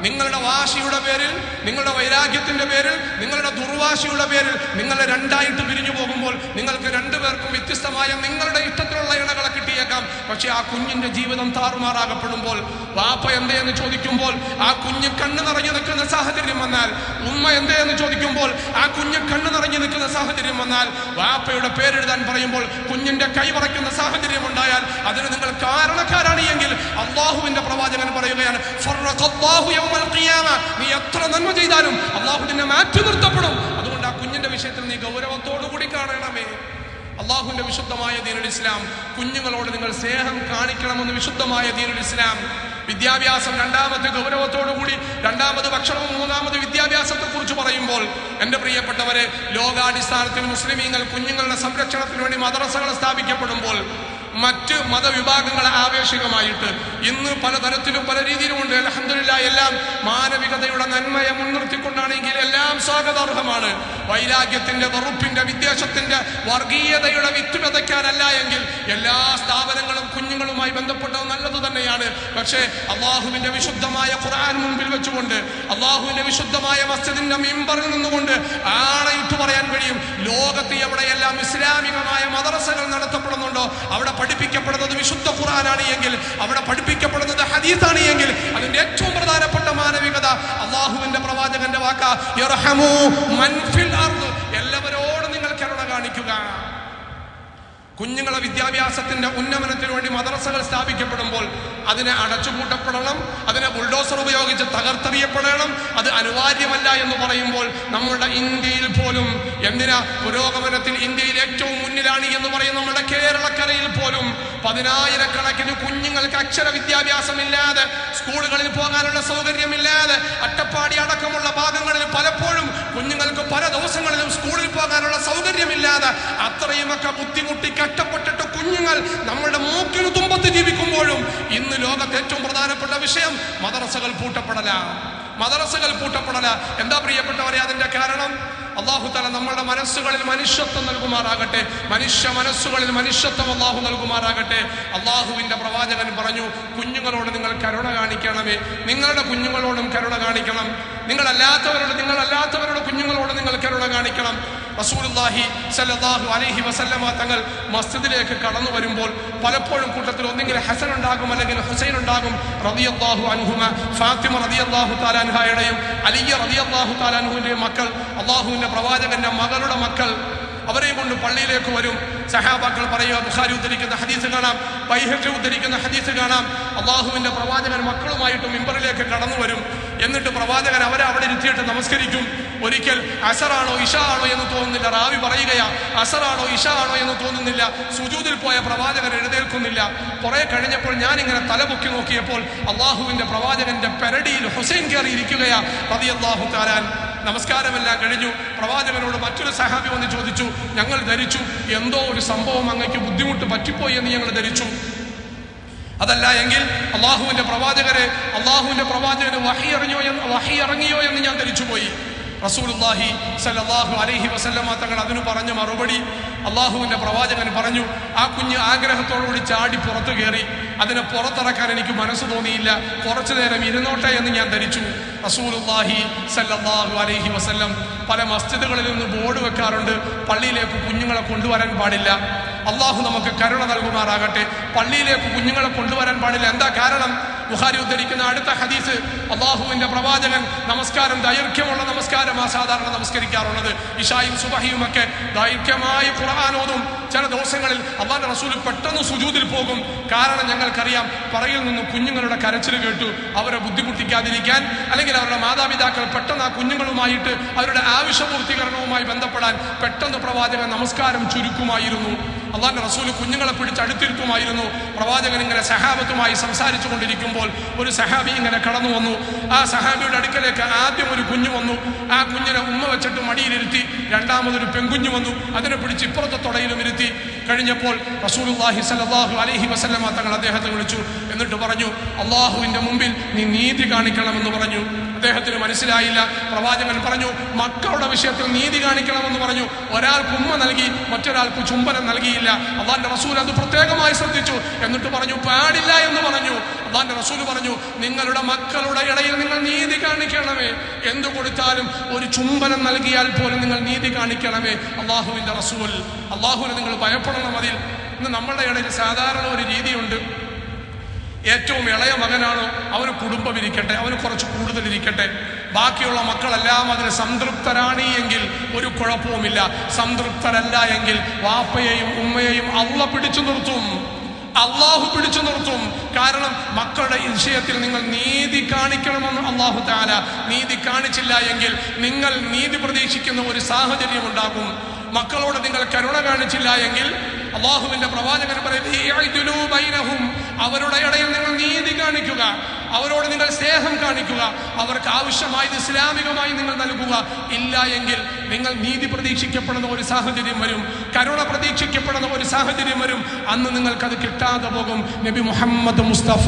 നിങ്ങളുടെ വാശിയുടെ പേരിൽ, നിങ്ങളുടെ വൈരാഗ്യത്തിന്റെ പേരിൽ, നിങ്ങളുടെ ദുർവാശിയുടെ പേരിൽ നിങ്ങൾ രണ്ടായിട്ട് പിരിഞ്ഞു പോകുമ്പോൾ നിങ്ങൾക്ക് രണ്ടുപേർക്കും വ്യത്യസ്തമായ നിങ്ങളുടെ ഇഷ്ടത്തിലുള്ള ഇണകളെ കിട്ടിയേക്കാം. പക്ഷെ ആ കുഞ്ഞിന്റെ ജീവിതം താറുമാറാകപ്പെടുമ്പോൾ, വാപ്പ എന്തേന്ന് ചോദിക്കുമ്പോൾ ആ കുഞ്ഞ് കണ്ണ് നിറഞ്ഞു നിൽക്കുന്ന സാഹചര്യം വന്നാൽ, ഉമ്മ എന്തേന്ന് ചോദിക്കുമ്പോൾ ആ കുഞ്ഞ് കണ്ണ് നിറഞ്ഞു നിൽക്കുന്ന സാഹചര്യം വന്നാൽ, വാപ്പയുടെ പേരെഴുതാൻ പറയുമ്പോൾ കുഞ്ഞിന്റെ കൈ പറയ്ക്കുന്ന സാഹചര്യം ഉണ്ടായാൽ അതിന് നിങ്ങൾ കാരണക്കാരാണ് എങ്കിൽ അള്ളാഹുവിന്റെ പ്രവാചകൻ പറയുകയാണ്, നീ എത്ര നന്മ ചെയ്താലും അള്ളാഹു നിന്നെ മാറ്റി നിർത്തപ്പെടും. അതുകൊണ്ട് ആ കുഞ്ഞിന്റെ വിഷയത്തിൽ നീ ഗൗരവത്തോടു കൂടി കാണണമേ. അള്ളാഹുവിന്റെ വിശുദ്ധമായ ദീനുൽ ഇസ്ലാം, കുഞ്ഞുങ്ങളോട് നിങ്ങൾ സ്നേഹം കാണിക്കണമെന്ന് വിശുദ്ധമായ ദീനുൽ ഇസ്ലാം. വിദ്യാഭ്യാസം രണ്ടാമത്തെ ഗൗരവത്തോടു കൂടി, രണ്ടാമത് ഭക്ഷണവും മൂന്നാമത് വിദ്യാഭ്യാസത്തെ കുറിച്ച് പറയുമ്പോൾ എൻ്റെ പ്രിയപ്പെട്ടവരെ, ലോകാടിസ്ഥാനത്തിൽ മുസ്ലിമീങ്ങൾ കുഞ്ഞുങ്ങളുടെ സംരക്ഷണത്തിന് വേണ്ടി മദ്രസകൾ സ്ഥാപിക്കപ്പെടുമ്പോൾ മറ്റ് മതവിഭാഗങ്ങളെ ആവേശികമായിട്ട് ഇന്ന് പലതരത്തിലും പല രീതിയിലുമുണ്ട്. അൽഹംദുലില്ലാഹ് എല്ലാം മാനവികതയുടെ നന്മയെ മുൻനിർത്തിക്കൊണ്ടാണെങ്കിൽ എല്ലാം സ്വാഗതാർഹമാണ്. വൈരാഗ്യത്തിന്റെ, വെറുപ്പിന്റെ, വിദ്വേഷത്തിന്റെ, വർഗീയതയുടെ വിത്ത് വിതയ്ക്കാനല്ല എങ്കിൽ എല്ലാ സ്ഥാപനങ്ങളും കുഞ്ഞുങ്ങളുമായി ബന്ധപ്പെട്ടത് നല്ലത് തന്നെയാണ്. പക്ഷേ അള്ളാഹുവിന്റെ വിശുദ്ധമായ ഖുർആൻ മുൻപിൽ വെച്ചുകൊണ്ട്, അള്ളാഹുവിന്റെ വിശുദ്ധമായ മസ്ജിദിന്റെ മിമ്പറിൽ നിന്നുകൊണ്ട് ആണയിട്ട് പറയാൻ കഴിയും, ലോകത്ത് എവിടെയെല്ലാം ഇസ്ലാമികമായ മദ്രസകൾ നടത്തപ്പെടുന്നുണ്ടോ അവിടെ പഠിപ്പിക്കപ്പെടുന്നത് വിശുദ്ധ ഖുർആനാണ് എങ്കിൽ, അവിടെ പഠിപ്പിക്കപ്പെടുന്നത് ഹദീസാണ് എങ്കിൽ അതിന്റെ ഏറ്റവും പ്രധാനപ്പെട്ട മാനവികത അള്ളാഹുവിന്റെ പ്രവാചകന്റെ വാക്ക, യർഹമു മൻ ഫിൽ അർദ്, എല്ലാവരോടും നിങ്ങൾ കരുണ കാണിക്കുക. കുഞ്ഞുങ്ങളെ വിദ്യാഭ്യാസത്തിന്റെ ഉന്നമനത്തിന് വേണ്ടി മദ്രസകൾ സ്ഥാപിക്കപ്പെടുമ്പോൾ അതിനെ അടച്ചുപൂട്ടപ്പെടണം, അതിനെ ബുൾഡോസർ ഉപയോഗിച്ച് തകർത്തെറിയപ്പെടണം, അത് അനിവാര്യമല്ല എന്ന് പറയുമ്പോൾ നമ്മുടെ ഇന്ത്യയിൽ പോലും, എന്തിനാ പുരോഗമനത്തിൽ ഇന്ത്യയിൽ ഏറ്റവും മുന്നിലാണ് എന്ന് പറയും നമ്മുടെ കേരളക്കരയിൽ പോലും 10,000-കണക്കിന് കുഞ്ഞുങ്ങൾക്ക് അക്ഷര വിദ്യാഭ്യാസമില്ലാതെ, സ്കൂളുകളിൽ പോകാനുള്ള സൗകര്യമില്ലാതെ, അട്ടപ്പാടി അടക്കമുള്ള ഭാഗങ്ങളിൽ പലപ്പോഴും കുഞ്ഞുങ്ങൾക്ക് പല ദിവസങ്ങളിലും സ്കൂളിൽ പോകാനുള്ള സൗകര്യമില്ലാതെ അത്രയുമൊക്കെ ബുദ്ധിമുട്ടി കഷ്ടപ്പെട്ടിട്ട് കുഞ്ഞുങ്ങൾ നമ്മുടെ മൂക്കിന് തുമ്പത്ത് ജീവിക്കുമ്പോഴും ഇന്ന് ലോകത്തെ ഏറ്റവും പ്രധാനപ്പെട്ട വിഷയം മദ്രസകൾ പൂട്ടപ്പെടല. എന്താ പ്രിയപ്പെട്ടവരെ അതിന്റെ കാരണം? അല്ലാഹു തആല നമ്മുടെ മനസ്സുകളിൽ മനുഷ്യത്വം നൽകുമാറാകട്ടെ. മനുഷ്യ മനസ്സുകളിൽ മനുഷ്യത്വം അല്ലാഹു നൽകുമാറാകട്ടെ. അല്ലാഹുവിന്റെ പ്രവാചകൻ പറഞ്ഞു, കുഞ്ഞുങ്ങളോട് നിങ്ങൾ കരുണ കാണിക്കണമേ, നിങ്ങളുടെ കുഞ്ഞുങ്ങളോടും കരുണ കാണിക്കണം. നിങ്ങളല്ലാത്തവരുടെ കുഞ്ഞുങ്ങളോട് നിങ്ങൾ കരുണ കാണിക്കണം. റസൂലുള്ളാഹി സ്വല്ലല്ലാഹു അലൈഹി വസല്ലമ തങ്ങൾ മസ്ജിദിലേക്ക് കടന്നു വരുമ്പോൾ പലപ്പോഴും കൂട്ടത്തിൽ ഒന്നെങ്കിൽ ഹസൻ ഉണ്ടാകും അല്ലെങ്കിൽ ഹുസൈൻ ഉണ്ടാകും റളിയല്ലാഹു അൻഹുമ. ഫാത്തിമ റളിയല്ലാഹു തആല അൻഹയുടെയും അലി റളിയല്ലാഹു തആല അൻഹുവിന്റെയും മക്കൾ, അല്ലാഹുവിന്റെ പ്രവാചകന്റെ മകളുടെ മക്കൾ, അവരെയും കൊണ്ട് പള്ളിയിലേക്ക് വരും. സഹാബാക്കൾ പറയുക, ബുഖാരി ഉദ്ധരിക്കുന്ന ഹദീസ് കാണാം, ബൈഹഖി ഉദ്ധരിക്കുന്ന ഹദീസ് കാണാം, അല്ലാഹുവിന്റെ പ്രവാചകൻ മക്കളുമായിട്ട് മിമ്പറിലേക്ക് കടന്നു വരും. എന്നിട്ട് പ്രവാചകൻ അവരെ അവിടെ ഇരുത്തിയിട്ട് നമസ്കരിക്കും. ഒരിക്കൽ അസറാണോ ഇശ ആണോ എന്ന് തോന്നുന്നില്ല, റാവി പറയുകയാ അസറാണോ ഇശ ആണോ എന്ന് തോന്നുന്നില്ല. സുജൂദിൽ പോയ പ്രവാചകൻ എഴുന്നേൽക്കുന്നില്ല. കുറെ കഴിഞ്ഞപ്പോൾ ഞാനിങ്ങനെ തലപൊക്കി നോക്കിയപ്പോൾ അള്ളാഹുവിന്റെ പ്രവാചകന്റെ പെരടിയിൽ ഹുസൈൻ കയറിയിരിക്കുകയാ റളിയല്ലാഹു തആല. നമസ്കാരമെല്ലാം കഴിഞ്ഞു. പ്രവാചകനോട് മറ്റൊരു സഹാബി വന്ന് ചോദിച്ചു, ഞങ്ങൾ ധരിച്ചു എന്തോ ഒരു സംഭവം അങ്ങക്ക് ബുദ്ധിമുട്ട് പറ്റിപ്പോയി എന്ന് ഞങ്ങൾ ധരിച്ചു. അതല്ല എങ്കിൽ അള്ളാഹുവിന്റെ പ്രവാചകന് വഹി ഇറങ്ങിയോ എന്ന് ഞാൻ ധരിച്ചുപോയി. റസൂലുള്ളാഹി സ്വല്ലല്ലാഹു അലൈഹി വസല്ലമ തങ്ങൾ അതിന് പറഞ്ഞ മറുപടി, അള്ളാഹുവിന്റെ പ്രവാചകൻ പറഞ്ഞു, ആ കുഞ്ഞ് ആഗ്രഹത്തോടുകൂടി ചാടി പുറത്തു കയറി. അതിനെ പുറത്തിറക്കാൻ എനിക്ക് മനസ്സ് തോന്നിയില്ല. കുറച്ചു നേരം ഇരുന്നോട്ടെ എന്ന് ഞാൻ ധരിച്ചു. റസൂലുള്ളാഹി സ്വല്ലല്ലാഹു അലൈഹി വസല്ലം പല മസ്ജിദുകളിൽ നിന്ന് ബോർഡ് വെക്കാറുണ്ട്, പള്ളിയിലേക്ക് കുഞ്ഞുങ്ങളെ കൊണ്ടുവരാൻ പാടില്ല. അള്ളാഹു നമുക്ക് കരുണ നൽകുമാറാകട്ടെ. പള്ളിയിലേക്ക് കുഞ്ഞുങ്ങളെ കൊണ്ടുവരാൻ പാടില്ല. എന്താ കാരണം? ബുഖാരി ഉദ്ധരിക്കുന്ന അടുത്ത ഹദീസ്, അള്ളാഹുവിന്റെ പ്രവാചകൻ നമസ്കാരം ദൈർഘ്യമുള്ള നമസ്കാരമാണ് സാധാരണ നമസ്കരിക്കാറുള്ളത്. ഇശായും സുബഹിയും ഒക്കെ ദൈർഘ്യമായി ഖുർആൻ ഓതും. ചില ദിവസങ്ങളിൽ അല്ലാഹുവിന്റെ റസൂൽ പെട്ടെന്ന് സുജൂദിൽ പോകും. കാരണം ഞങ്ങൾക്കറിയാം, പറയിൽ നിന്ന് കുഞ്ഞുങ്ങളുടെ കരച്ചിൽ കേട്ടു അവരെ ബുദ്ധിമുട്ടിക്കാതിരിക്കാൻ, അല്ലെങ്കിൽ അവരുടെ മാതാപിതാക്കൾ പെട്ടെന്ന് ആ കുഞ്ഞുങ്ങളുമായിട്ട് അവരുടെ ആവശ്യപൂർത്തീകരണവുമായി ബന്ധപ്പെടാൻ പെട്ടെന്ന് പ്രവാചകൻ നമസ്കാരം ചുരുക്കുമായിരുന്നു. അള്ളാഹുവിന്റെ റസൂൽ കുഞ്ഞുങ്ങളെ പിടിച്ചടുത്തിരുത്തുമായിരുന്നു. പ്രവാചകൻ ഇങ്ങനെ സഹാബത്തുമായി സംസാരിച്ചു കൊണ്ടിരിക്കുമ്പോൾ ഒരു സഹാബി ഇങ്ങനെ കടന്നു വന്നു. ആ സഹാബിയുടെ അടുക്കലേക്ക് ആദ്യം ഒരു കുഞ്ഞു വന്നു. ആ കുഞ്ഞിനെ ഉമ്മ വെച്ചിട്ട് മടിയിലിരുത്തി. രണ്ടാമതൊരു പെൺകുഞ്ഞു വന്നു, അതിനെ പിടിച്ച് ഇപ്പുറത്തെ തൊടയിലും ഇരുത്തി. കഴിഞ്ഞപ്പോൾ റസൂലുള്ളാഹി സ്വല്ലല്ലാഹു അലൈഹി വസല്ലമ തങ്ങൾ അദ്ദേഹത്തെ വിളിച്ചു. എന്നിട്ട് പറഞ്ഞു, അള്ളാഹുവിന്റെ മുമ്പിൽ നീ നീതി കാണിക്കണമെന്ന് പറഞ്ഞു. അദ്ദേഹത്തിന് മനസ്സിലായില്ല. പ്രവാചകൻ പറഞ്ഞു, മക്കളുടെ വിഷയത്തിൽ നീതി കാണിക്കണമെന്ന് പറഞ്ഞു. ഒരാൾക്ക് ഉമ്മ നൽകി, മറ്റൊരാൾക്ക് ചുംബനം നൽകിയില്ല. അള്ളാന്റെ റസൂൽ അത് പ്രത്യേകമായി ശ്രദ്ധിച്ചു. എന്നിട്ട് പറഞ്ഞു, പാടില്ല എന്ന് പറഞ്ഞു. അള്ളാന്റെ റസൂൽ പറഞ്ഞു, നിങ്ങളുടെ മക്കളുടെ ഇടയിൽ നിങ്ങൾ നീതി കാണിക്കണമേ. എന്തു കൊടുത്താലും ഒരു ചുംബനം നൽകിയാൽ പോലും നിങ്ങൾ നീതി കാണിക്കണമേ. അള്ളാഹുവിന്റെ റസൂൽ, അള്ളാഹുവിനെ നിങ്ങൾ ഭയപ്പെടണം. അതിൽ ഇന്ന് നമ്മളുടെ ഇടയിൽ സാധാരണ ഒരു രീതിയുണ്ട്. ഏറ്റവും ഇളയ മകനാണ്, അവന് കുടുംബം ഇരിക്കട്ടെ, അവന് കുറച്ച് കൂടുതൽ ഇരിക്കട്ടെ, ബാക്കിയുള്ള മക്കളെല്ലാം അതിന് സംതൃപ്തരാണ് എങ്കിൽ ഒരു കുഴപ്പവുമില്ല. സംതൃപ്തരല്ല എങ്കിൽ വാപ്പയെയും ഉമ്മയെയും അള്ളാഹു പിടിച്ചു നിർത്തും. കാരണം മക്കളുടെ വിഷയത്തിൽ നിങ്ങൾ നീതി കാണിക്കണമെന്ന് അല്ലാഹു തആല. നീതി കാണിച്ചില്ല എങ്കിൽ നിങ്ങൾ നീതി പ്രതീക്ഷിക്കുന്ന ഒരു സാഹചര്യം ഉണ്ടാകും. മക്കളോട് നിങ്ങൾ കരുണ കാണിച്ചില്ല എങ്കിൽ അള്ളാഹുവിന്റെ പ്രവാചകൻ പറയുന്നു, അവരുടെ ഇടയിൽ നിങ്ങൾ നീതി കാണിക്കുക, അവരോട് നിങ്ങൾ സ്നേഹം കാണിക്കുക, അവർക്ക് ആവശ്യമായത് ഇസ്ലാമികമായി നിങ്ങൾ നൽകുക. ഇല്ല എങ്കിൽ നിങ്ങൾ നീതി പ്രതീക്ഷിക്കപ്പെടുന്ന ഒരു സാഹചര്യം വരും, കരുണ പ്രതീക്ഷിക്കപ്പെടുന്ന ഒരു സാഹചര്യം വരും. അന്ന് നിങ്ങൾക്കത് കിട്ടാതെ പോകും. നബി മുഹമ്മദ് മുസ്തഫ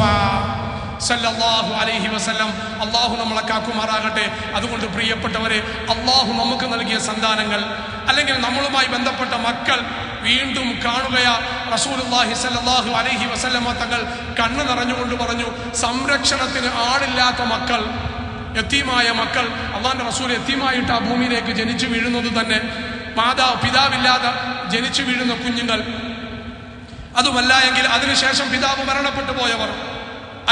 സല്ലല്ലാഹു അലൈഹി വസല്ലം അള്ളാഹു നമ്മളെ കാക്കുമാറാകട്ടെ. അതുകൊണ്ട് പ്രിയപ്പെട്ടവരെ, അള്ളാഹു നമുക്ക് നൽകിയ സന്താനങ്ങൾ അല്ലെങ്കിൽ നമ്മളുമായി ബന്ധപ്പെട്ട മക്കൾ വീണ്ടും കാണുകയാ. റസൂലുള്ളാഹി സല്ലല്ലാഹു അലൈഹി വസല്ലമ തങ്ങൾ കണ്ണ് നിറഞ്ഞുകൊണ്ട് പറഞ്ഞു, സംരക്ഷണത്തിന് ആളില്ലാത്ത മക്കൾ, യതീമായ മക്കൾ. അള്ളാന്റെ റസൂൽ യതീമായിട്ട് ആ ഭൂമിയിലേക്ക് ജനിച്ചു വീഴുന്നത് തന്നെ, പിതാവില്ലാതെ ജനിച്ചു വീഴുന്ന കുഞ്ഞുങ്ങൾ, അതുമല്ല എങ്കിൽ അതിനുശേഷം പിതാവ് മരണപ്പെട്ടു പോയവർ,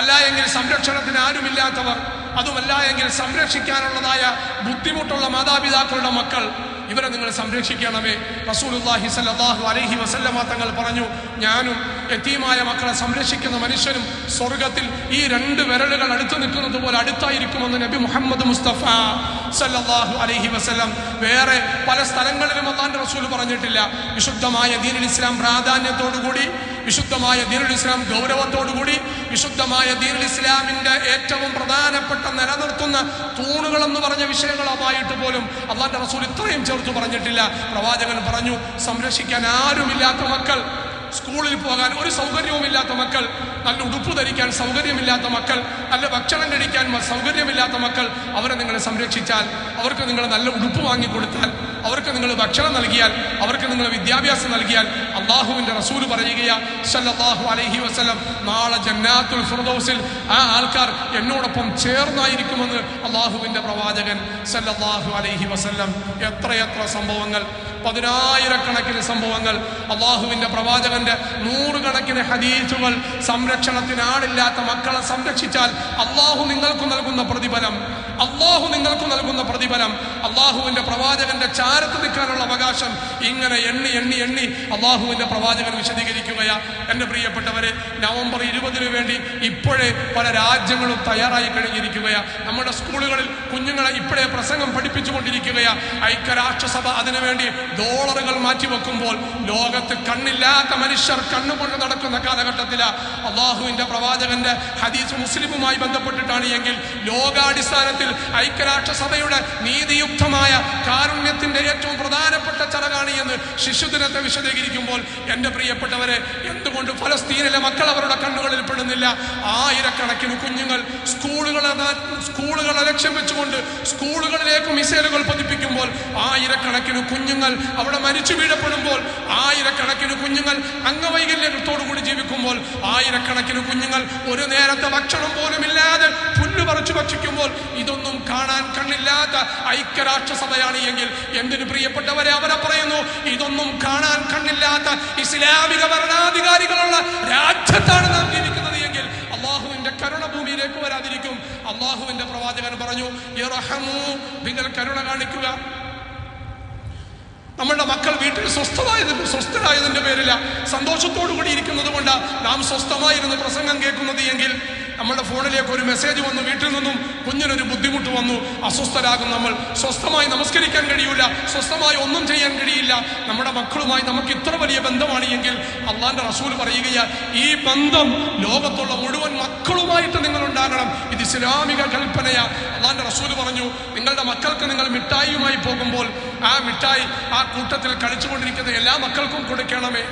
അല്ല എങ്കിൽ സംരക്ഷണത്തിന് ആരുമില്ലാത്തവർ, അതുമല്ല എങ്കിൽ സംരക്ഷിക്കാനുള്ളതായ ബുദ്ധിമുട്ടുള്ള മാതാപിതാക്കളുടെ മക്കൾ, ഇവരെ നിങ്ങൾ സംരക്ഷിക്കണമേ. റസൂലുള്ളാഹി സ്വല്ലല്ലാഹു അലൈഹി വസല്ലമ തങ്ങൾ പറഞ്ഞു, ഞാനും യതീമായ മക്കളെ സംരക്ഷിക്കുന്ന മനുഷ്യനും സ്വർഗത്തിൽ ഈ രണ്ട് വിരലുകൾ അടുത്ത് നിൽക്കുന്നത് പോലെ അടുത്തായിരിക്കുമെന്ന് നബി മുഹമ്മദ് മുസ്തഫ സല്ലല്ലാഹു അലൈഹി വസല്ലം. വേറെ പല സ്ഥലങ്ങളിലും അല്ലാഹുവിന്റെ റസൂൽ പറഞ്ഞിട്ടില്ല. വിശുദ്ധമായ ദീനുൽ ഇസ്ലാം പ്രാധാന്യത്തോടുകൂടി, വിശുദ്ധമായ ദീനുൽ ഇസ്ലാം ഗൗരവത്തോടുകൂടി, വിശുദ്ധമായ ദീനുൽ ഇസ്ലാമിന്റെ ഏറ്റവും പ്രധാനപ്പെട്ട നിലനിർത്തുന്ന തൂണുകൾ എന്ന് പറഞ്ഞ വിഷയങ്ങളുമായിട്ട് പോലും അല്ലാഹുവിന്റെ റസൂൽ ഇത്രയും ചേർത്ത് പറഞ്ഞിട്ടില്ല. പ്രവാചകൻ പറഞ്ഞു, സംരക്ഷിക്കാൻ ആരുമില്ലാത്ത മക്കൾ, സ്കൂളിൽ പോകാൻ ഒരു സൗകര്യവുമില്ലാത്ത മക്കൾ, നല്ല ഉടുപ്പ് ധരിക്കാൻ സൗകര്യമില്ലാത്ത മക്കൾ, നല്ല ഭക്ഷണം കഴിക്കാൻ സൗകര്യമില്ലാത്ത മക്കൾ, അവരെ നിങ്ങൾ സംരക്ഷിച്ചാൽ, അവർക്ക് നിങ്ങൾ നല്ല ഉടുപ്പ് വാങ്ങിക്കൊടുത്താൽ, അവർക്ക് നിങ്ങൾ ഭക്ഷണം നൽകിയാൽ, അവർക്ക് നിങ്ങൾ വിദ്യാഭ്യാസം നൽകിയാൽ, അള്ളാഹുവിന്റെ റസൂൽ പറയുകയാ സല്ലല്ലാഹു അലൈഹി വസല്ലം, നാളെ ജന്നാത്തുൽ ഫിർദൗസിൽ ആ ആൾക്കാർ എന്നോടൊപ്പം ചേർന്നായിരിക്കുമെന്ന് അള്ളാഹുവിന്റെ പ്രവാചകൻ സല്ലല്ലാഹു അലൈഹി വസല്ലം. എത്രയെത്ര സംഭവങ്ങൾ, പതിനായിരക്കണക്കിന് സംഭവങ്ങൾ, അള്ളാഹുവിന്റെ പ്രവാചകന്റെ നൂറുകണക്കിന് ഹദീസുകൾ. സംരക്ഷണത്തിന് ആളില്ലാത്ത മക്കളെ സംരക്ഷിച്ചാൽ അള്ളാഹു നിങ്ങൾക്ക് നൽകുന്ന പ്രതിഫലം, അള്ളാഹു നിങ്ങൾക്ക് നൽകുന്ന പ്രതിഫലം, അള്ളാഹുവിന്റെ പ്രവാചകന്റെ ചാരത്ത് നിൽക്കാനുള്ള അവകാശം, ഇങ്ങനെ എണ്ണി എണ്ണി എണ്ണി അള്ളാഹുവിന്റെ പ്രവാചകൻ വിശദീകരിക്കുകയാ. എന്റെ പ്രിയപ്പെട്ടവരെ, നവംബർ 20 വേണ്ടി ഇപ്പോഴേ പല രാജ്യങ്ങളും തയ്യാറായി കഴിഞ്ഞിരിക്കുകയാ. നമ്മുടെ സ്കൂളുകളിൽ കുഞ്ഞുങ്ങളെ ഇപ്പോഴേ പ്രസംഗം പഠിപ്പിച്ചുകൊണ്ടിരിക്കുകയാ. ഐക്യരാഷ്ട്രസഭ അതിനുവേണ്ടി ഡോളറുകൾ മാറ്റിവെക്കുമ്പോൾ ലോകത്ത് കണ്ണില്ലാത്ത മനുഷ്യർ കണ്ണുകൊണ്ട് നടക്കുന്ന കാലഘട്ടത്തിലാ. അള്ളാഹുവിന്റെ പ്രവാചകന്റെ ഹദീസ് മുസ്ലിമുമായി ബന്ധപ്പെട്ടിട്ടാണ് എങ്കിൽ ലോകാടിസ്ഥാനത്തിൽ ഐക്യരാഷ്ട്രസഭയുടെ നീതിയുക്തമായ കാരുണ്യത്തിന്റെ ഏറ്റവും പ്രധാനപ്പെട്ട ചടങ്ങാണ് എന്ന് ശിശുദിനത്തെ വിശദീകരിക്കുമ്പോൾ, എന്റെ പ്രിയപ്പെട്ടവരെ, എന്തുകൊണ്ട് ഫലസ്തീനിലെ മക്കൾ അവരുടെ കണ്ണുകളിൽ പെടുന്നില്ല? ആയിരക്കണക്കിന് കുഞ്ഞുങ്ങൾ സ്കൂളുകളെ ലക്ഷ്യം വെച്ചുകൊണ്ട് സ്കൂളുകളിലേക്ക് മിസൈലുകൾ പതിപ്പിക്കുമ്പോൾ, ആയിരക്കണക്കിന് കുഞ്ഞുങ്ങൾ അവിടെ മരിച്ചു വീഴപ്പെടുമ്പോൾ, ആയിരക്കണക്കിന് കുഞ്ഞുങ്ങൾ അംഗവൈകല്യത്തോടുകൂടി ജീവിക്കുമ്പോൾ, ആയിരക്കണക്കിന് കുഞ്ഞുങ്ങൾ ഒരു നേരത്തെ ഭക്ഷണം പോലും ഇല്ലാതെ പുല്ല് പറിച്ചു ഭക്ഷിക്കുമ്പോൾ, ഇതൊന്നും കാണാൻ കണ്ണില്ലാത്ത ഐക്യരാഷ്ട്രസഭയാണ് എങ്കിൽ, എന്തിനു പ്രിയപ്പെട്ടവരെ, അവരെ പറയുന്നു, ഇതൊന്നും കാണാൻ കണ്ണില്ലാത്ത ഇസ്ലാമിക ഭരണാധികാരികളുള്ള രാജ്യത്താണ് നാം ജീവിക്കുന്നത് എങ്കിൽ അള്ളാഹുവിന്റെ കരുണ ഭൂമിയിലേക്ക് വരാതിരിക്കും. അള്ളാഹുവിന്റെ പ്രവാചകൻ പറഞ്ഞു, ഇർഹമൂ, നിങ്ങൾ കരുണ കാണിക്കുക. നമ്മളുടെ മക്കൾ വീട്ടിൽ സ്വസ്ഥരായതിന്റെ പേരില്ല, സന്തോഷത്തോടു കൂടി ഇരിക്കുന്നത് കൊണ്ട് നാം സ്വസ്ഥമായിരുന്ന് പ്രസംഗം കേൾക്കുന്നത് എങ്കിൽ, നമ്മുടെ ഫോണിലേക്ക് ഒരു മെസ്സേജ് വന്നു, വീട്ടിൽ നിന്നും കുഞ്ഞിനൊരു ബുദ്ധിമുട്ട് വന്നു, അസ്വസ്ഥരാകും നമ്മൾ. സ്വസ്ഥമായി നമസ്കരിക്കാൻ കഴിയൂല, സ്വസ്ഥമായി ഒന്നും ചെയ്യാൻ കഴിയില്ല. നമ്മുടെ മക്കളുമായി നമുക്ക് ഇത്ര വലിയ ബന്ധമാണ് എങ്കിൽ അള്ളാന്റെ റസൂൽ പറയുകയാ, ഈ ബന്ധം ലോകത്തുള്ള മുഴുവൻ മക്കളുമായിട്ട് നിങ്ങൾ ഉണ്ടാകണം. ഇത് ഇസ്ലാമിക കൽപ്പനയാ. അള്ളാന്റെ റസൂൽ പറഞ്ഞു, നിങ്ങളുടെ മക്കൾക്ക് നിങ്ങൾ മിഠായിയുമായി പോകുമ്പോൾ ആ മിഠായി ആ കൂട്ടത്തിൽ കളിച്ചുകൊണ്ടിരിക്കുന്ന എല്ലാ മക്കൾക്കും കൊടുക്കണമേ.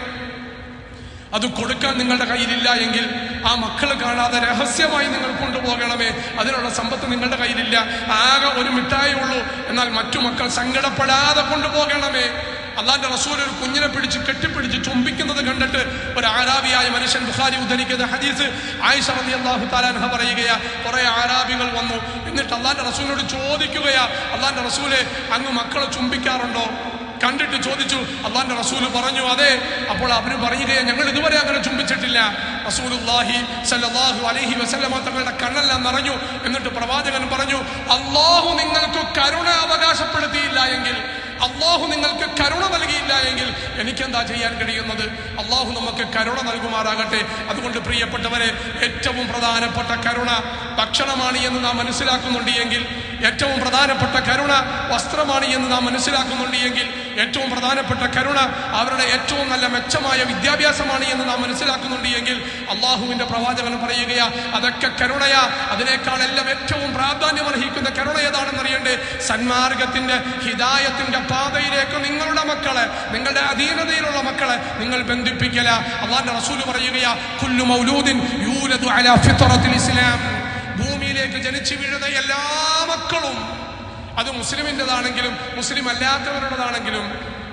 അത് കൊടുക്കാൻ നിങ്ങളുടെ കയ്യിലില്ല എങ്കിൽ ആ മക്കൾ കാണാതെ രഹസ്യമായി നിങ്ങൾ കൊണ്ടുപോകണമേ. അതിനുള്ള സമ്പത്ത് നിങ്ങളുടെ കയ്യിലില്ല, ആകെ ഒരു മിഠായി ഉള്ളൂ, എന്നാൽ മറ്റു മക്കൾ സങ്കടപ്പെടാതെ കൊണ്ടുപോകണമേ. അള്ളാന്റെ റസൂൽ ഒരു കുഞ്ഞിനെ പിടിച്ച് കെട്ടിപ്പിടിച്ച് ചുംബിക്കുന്നത് കണ്ടിട്ട് ഒരു ആരാബിയായ മനുഷ്യൻ, ബുഖാരി ഉദ്ധരിക്കുന്ന ഹദീസ്, ആയിഷ റളിയല്ലാഹു തആല അൻഹ പറയുകയാ, കുറെ ആരാബികൾ വന്നു. എന്നിട്ട് അള്ളാന്റെ റസൂലിനോട് ചോദിക്കുകയാ, അള്ളാന്റെ റസൂലെ, അങ്ങ് മക്കളെ ചുംബിക്കാറുണ്ടോ? കണ്ടിട്ട് ചോദിച്ചു. അള്ളാന്റെ റസൂല് പറഞ്ഞു, അതെ. അപ്പോൾ അവര് പറയുകയാ, ഞങ്ങൾ ഇതുവരെ അങ്ങനെ ചുംബിച്ചിട്ടില്ല. റസൂലുള്ളാഹി സ്വല്ലല്ലാഹു അലൈഹി വസല്ലമ തങ്ങളുടെ കണ്ണെല്ലാം നിറഞ്ഞു. എന്നിട്ട് പ്രവാചകൻ പറഞ്ഞു, അല്ലാഹു നിങ്ങൾക്ക് കരുണ അവകാശപ്പെടുത്തിയില്ല എങ്കിൽ, അള്ളാഹു നിങ്ങൾക്ക് കരുണ നൽകിയില്ല എങ്കിൽ എനിക്കെന്താ ചെയ്യാൻ കഴിയുന്നത്? അള്ളാഹു നമുക്ക് കരുണ നൽകുമാറാകട്ടെ. അതുകൊണ്ട് പ്രിയപ്പെട്ടവരെ, ഏറ്റവും പ്രധാനപ്പെട്ട കരുണ ഭക്ഷണമാണ് എന്ന് നാം മനസ്സിലാക്കുന്നുണ്ട് എങ്കിൽ, ഏറ്റവും പ്രധാനപ്പെട്ട കരുണ വസ്ത്രമാണ് എന്ന് നാം മനസ്സിലാക്കുന്നുണ്ട് എങ്കിൽ, ഏറ്റവും പ്രധാനപ്പെട്ട കരുണ അവരുടെ ഏറ്റവും നല്ല മെച്ചമായ വിദ്യാഭ്യാസമാണ് എന്ന് നാം മനസ്സിലാക്കുന്നുണ്ട് എങ്കിൽ, അള്ളാഹുവിന്റെ പ്രവാചകൻ പറയുകയാ, അതൊക്കെ കരുണയാ. അതിനേക്കാളെല്ലാം ഏറ്റവും പ്രാധാന്യം അർഹിക്കുന്ന കരുണ ഏതാണെന്ന് അറിയണ്ടേ? സന്മാർഗത്തിന്റെ, ഹിദായത്തിന്റെ പാതയിലേക്ക് നിങ്ങളുടെ മക്കളെ, നിങ്ങളുടെ അധീനതയിലുള്ള മക്കളെ നിങ്ങൾ ബന്ധിപ്പിക്കല. അല്ലാഹുവിന്റെ റസൂൽ പറയുകയാ, കുല്ലു മൗലൂദിൻ യൂലദു അലാ ഫിത്രത്തിൽ ഇസ്ലാം. ഭൂമിയിലേക്ക് ജനിച്ചു വീഴുന്ന എല്ലാ മക്കളും, അത് മുസ്ലിമിൻ്റെതാണെങ്കിലും മുസ്ലിം അല്ലാത്തവരുടേതാണെങ്കിലും,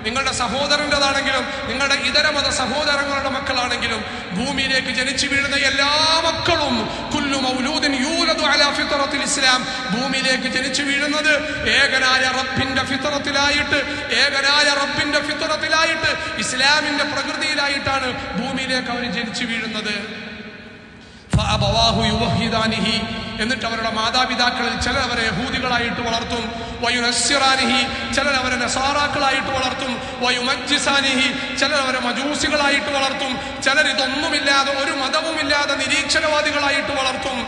നിങ്ങളുടെ സഹോദരൻ്റെതാണെങ്കിലും നിങ്ങളുടെ ഇതര മത സഹോദരങ്ങളുടെ മക്കളാണെങ്കിലും, ഭൂമിയിലേക്ക് ജനിച്ചു വീഴുന്ന എല്ലാ മക്കളും കുല്ലു മൗലൂദിൻ യൂലദു അലാ ഫിത്രത്തിൽ ഇസ്ലാം, ഭൂമിയിലേക്ക് ജനിച്ചു വീഴുന്നത് ഏകനായ റബ്ബിന്റെ ഫിത്രത്തിലായിട്ട്, ഏകനായ റബ്ബിന്റെ ഫിത്രത്തിലായിട്ട്, ഇസ്ലാമിന്റെ പ്രകൃതിയിലായിട്ടാണ് ഭൂമിയിലേക്ക് അവർ ജനിച്ചു വീഴുന്നത്. എന്നിട്ട് അവരുടെ മാതാപിതാക്കളിൽ ചിലർ അവരെ യഹൂദികളായിട്ട് വളർത്തും, വയുനസ്സിറാനിഹി, ചിലർ അവരെ നസാറാക്കളായിട്ട് വളർത്തും, വയുമജ്ജിസാനിഹി, ചിലർ അവരെ മജൂസികളായിട്ട് വളർത്തും, ചിലർ ഇതൊന്നുമില്ലാതെ, ഒരു മതവുമില്ലാതെ നിരീക്ഷണവാദികളായിട്ട് വളർത്തും.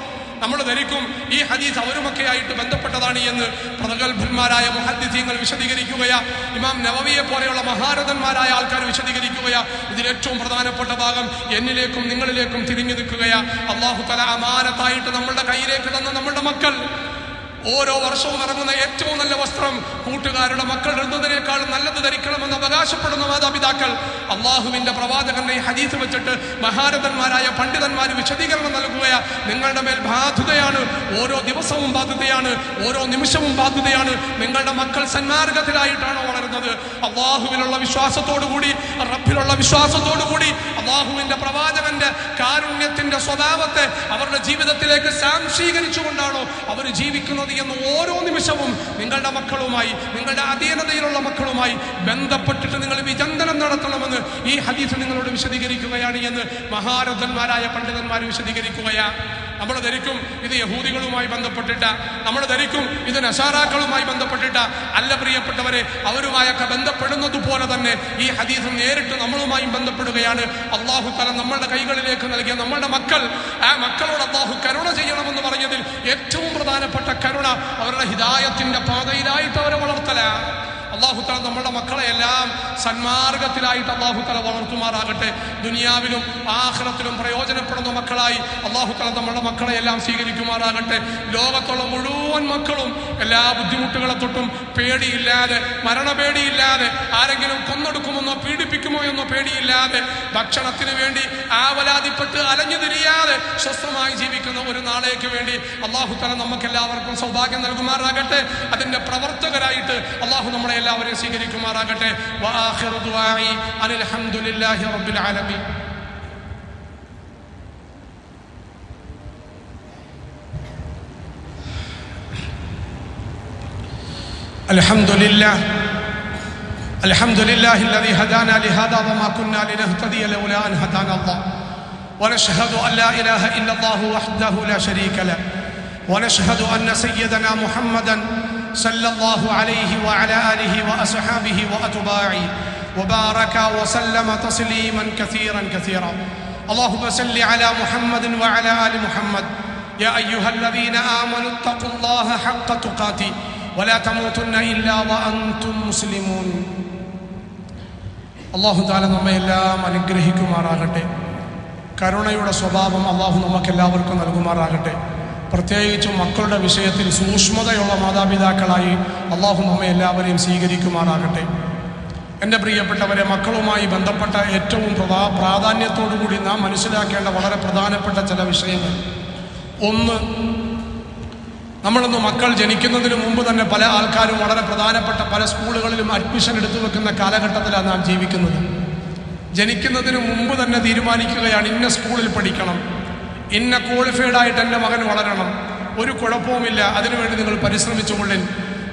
നമ്മൾ ധരിക്കും ഈ ഹദീസ് അവരുമൊക്കെയായിട്ട് ബന്ധപ്പെട്ടതാണ് എന്ന്. പ്രഗത്ഭന്മാരായ മുഹദ്ദിസീങ്ങൾ വിശദീകരിക്കുകയാ, ഇമാം നവവിയെ പോലെയുള്ള മഹാരഥന്മാരായ ആൾക്കാർ വിശദീകരിക്കുകയാ. ഇതിലേറ്റവും പ്രധാനപ്പെട്ട ഭാഗം എന്നിലേക്കും നിങ്ങളിലേക്കും തിരിഞ്ഞു നിൽക്കുകയാ. അല്ലാഹു തആല അമാനത്തായിട്ട് നമ്മളുടെ കയ്യിലേക്ക് തന്ന നമ്മളുടെ മക്കൾ, ഓരോ വർഷവും ഇറങ്ങുന്ന ഏറ്റവും നല്ല വസ്ത്രം കൂട്ടുകാരുടെ മക്കൾ ഇടുന്നതിനേക്കാൾ നല്ലത് ധരിക്കണമെന്ന് അവകാശപ്പെടുന്ന മാതാപിതാക്കൾ, അള്ളാഹുവിന്റെ പ്രവാചകന്റെ ഈ ഹദീസ് വെച്ചിട്ട് മഹാരഥന്മാരായ പണ്ഡിതന്മാർ വിശദീകരണം നൽകുകയാ. നിങ്ങളുടെ മേൽ ബാധ്യതയാണ്, ഓരോ ദിവസവും ബാധ്യതയാണ്, ഓരോ നിമിഷവും ബാധ്യതയാണ്. നിങ്ങളുടെ മക്കൾ സന്മാർഗത്തിലായിട്ടാണോ വളരുന്നത്? അള്ളാഹുവിലുള്ള വിശ്വാസത്തോടുകൂടി, റബ്ബിലുള്ള വിശ്വാസത്തോടുകൂടി, അള്ളാഹുവിന്റെ പ്രവാചകന്റെ കാരുണ്യത്തിന്റെ സ്വഭാവത്തെ അവരുടെ ജീവിതത്തിലേക്ക് സാംശീകരിച്ചുകൊണ്ടാണോ അവർ ജീവിക്കുന്നത് എന്ന് ഓരോ നിമിഷവും നിങ്ങളുടെ മക്കളുമായി, നിങ്ങളുടെ അധീനതയിലുള്ള മക്കളുമായി ബന്ധപ്പെട്ടിട്ട് നിങ്ങൾ വിചിന്തനം നടത്തണമെന്ന് ഈ ഹദീസ് നിങ്ങളോട് വിശദീകരിക്കുകയാണ് എന്ന് മഹാരഥന്മാരായ പണ്ഡിതന്മാർ വിശദീകരിക്കുകയാണ്. നമ്മൾ ധരിക്കും ഇത് യഹൂദികളുമായി ബന്ധപ്പെട്ടിട്ട, നമ്മൾ ധരിക്കും ഇത് നസാറാക്കളുമായി ബന്ധപ്പെട്ടിട്ട. അല്ല പ്രിയപ്പെട്ടവരെ, അവരുമായൊക്കെ ബന്ധപ്പെടുന്നത് പോലെ തന്നെ ഈ ഹദീസ് നേരിട്ട് നമ്മളുമായും ബന്ധപ്പെടുകയാണ്. അല്ലാഹു തആല നമ്മളുടെ കൈകളിലേക്ക് നൽകിയ നമ്മളുടെ മക്കൾ, ആ മക്കളോട് അല്ലാഹു കരുണ ചെയ്യണമെന്ന് പറഞ്ഞതിൽ ഏറ്റവും പ്രധാനപ്പെട്ട കരുണ അവരുടെ ഹിദായത്തിന്റെ പാതയിലായിട്ട് അവരെ വളർത്തല. അല്ലാഹു തആല നമ്മുടെ മക്കളെ എല്ലാം സന്മാർഗത്തിലായിട്ട് അല്ലാഹു തആല വളർത്തുമാറാകട്ടെ. ദുനിയാവിലും ആഖിറത്തിലും പ്രയോജനപ്പെടുന്ന മക്കളായി അല്ലാഹു തആല നമ്മുടെ മക്കളെ എല്ലാം സ്വീകരിക്കുമാറാകട്ടെ. ലോകത്തുള്ള മുഴുവൻ മക്കളും എല്ലാ ബുദ്ധിമുട്ടുകളെ തൊട്ടും പേടിയില്ലാതെ, മരണപേടിയില്ലാതെ, ആരെങ്കിലും കൊന്നൊടുക്കുമെന്നോ പീഡിപ്പിക്കുമോ എന്നോ പേടിയില്ലാതെ, ഭക്ഷണത്തിന് വേണ്ടി ആവലാതിപ്പെട്ട് അലഞ്ഞു തിരിയാതെ സ്വസ്ഥമായി ജീവിക്കുന്ന ഒരു നാളേക്ക് വേണ്ടി അല്ലാഹു തആല നമുക്കെല്ലാവർക്കും സൗഭാഗ്യം നൽകുമാറാകട്ടെ. അതിന്റെ പ്രവർത്തകരായിട്ട് അല്ലാഹു നമ്മളെ എല്ലാവരെയും സ്വീകരിക്കുമാറാകട്ടെ. വആഖിറു ദുആഇ അനിൽ ഹംദുലില്ലാഹി റബ്ബിൽ ആലമീൻ. അൽഹംദുലില്ലാഹി الذي هدانا لهذا وما كنا لنهتدي لولا أن هدانا الله ونشهد أن لا إله إلا الله وحده لا شريك له ونشهد أن سيدنا محمدا صلى الله عليه وعلى آله وأصحابه وأتباعه وبارك وسلم تسليما كثيرا كثيرا. اللهم صل على محمد وعلى آل محمد യാ അയ്യുഹല്ലദീന ആമനു തഖുല്ലാഹ ഹഖ്ക തുഖാതി വലാ തമൂതുന്ന ഇല്ലാ വഅൻതും മുസ്ലിമൂൻ. അല്ലാഹു തആല നമ്മെ എല്ലാം അനുഗ്രഹിക്കുമാറാകട്ടെ. കരുണയുടെ സ്വഭാവം അല്ലാഹു നമുക്കെല്ലാവർക്കും നൽകുമാറാകട്ടെ. പ്രത്യേകിച്ചും മക്കളുടെ വിഷയത്തിൽ സൂക്ഷ്മതയുള്ള മാതാപിതാക്കളായി അല്ലാഹു നമ്മെ എല്ലാവരെയും സ്വീകരിക്കുമാറാകട്ടെ. എൻ്റെ പ്രിയപ്പെട്ടവരെ, മക്കളുമായി ബന്ധപ്പെട്ട ഏറ്റവും പ്രാധാന്യത്തോടുകൂടി നാം മനസ്സിലാക്കേണ്ട വളരെ പ്രധാനപ്പെട്ട ചില വിഷയങ്ങൾ. ഒന്ന്, നമ്മളിന്ന് മക്കൾ ജനിക്കുന്നതിന് മുമ്പ് തന്നെ പല ആൾക്കാരും വളരെ പ്രധാനപ്പെട്ട പല സ്കൂളുകളിലും അഡ്മിഷൻ എടുത്തു വെക്കുന്ന കാലഘട്ടത്തിലാണ് നാം ജീവിക്കുന്നത്. ജനിക്കുന്നതിന് മുമ്പ് തന്നെ തീരുമാനിക്കുകയാണ്, ഇന്ന സ്കൂളിൽ പഠിക്കണം, ഇന്ന ക്വാളിഫൈഡ് ആയിട്ട് എൻ്റെ മകൻ വളരണം, ഒരു കുഴപ്പവുമില്ല, അതിനുവേണ്ടി നിങ്ങൾ പരിശ്രമിച്ചുകൊള്ളിൻ.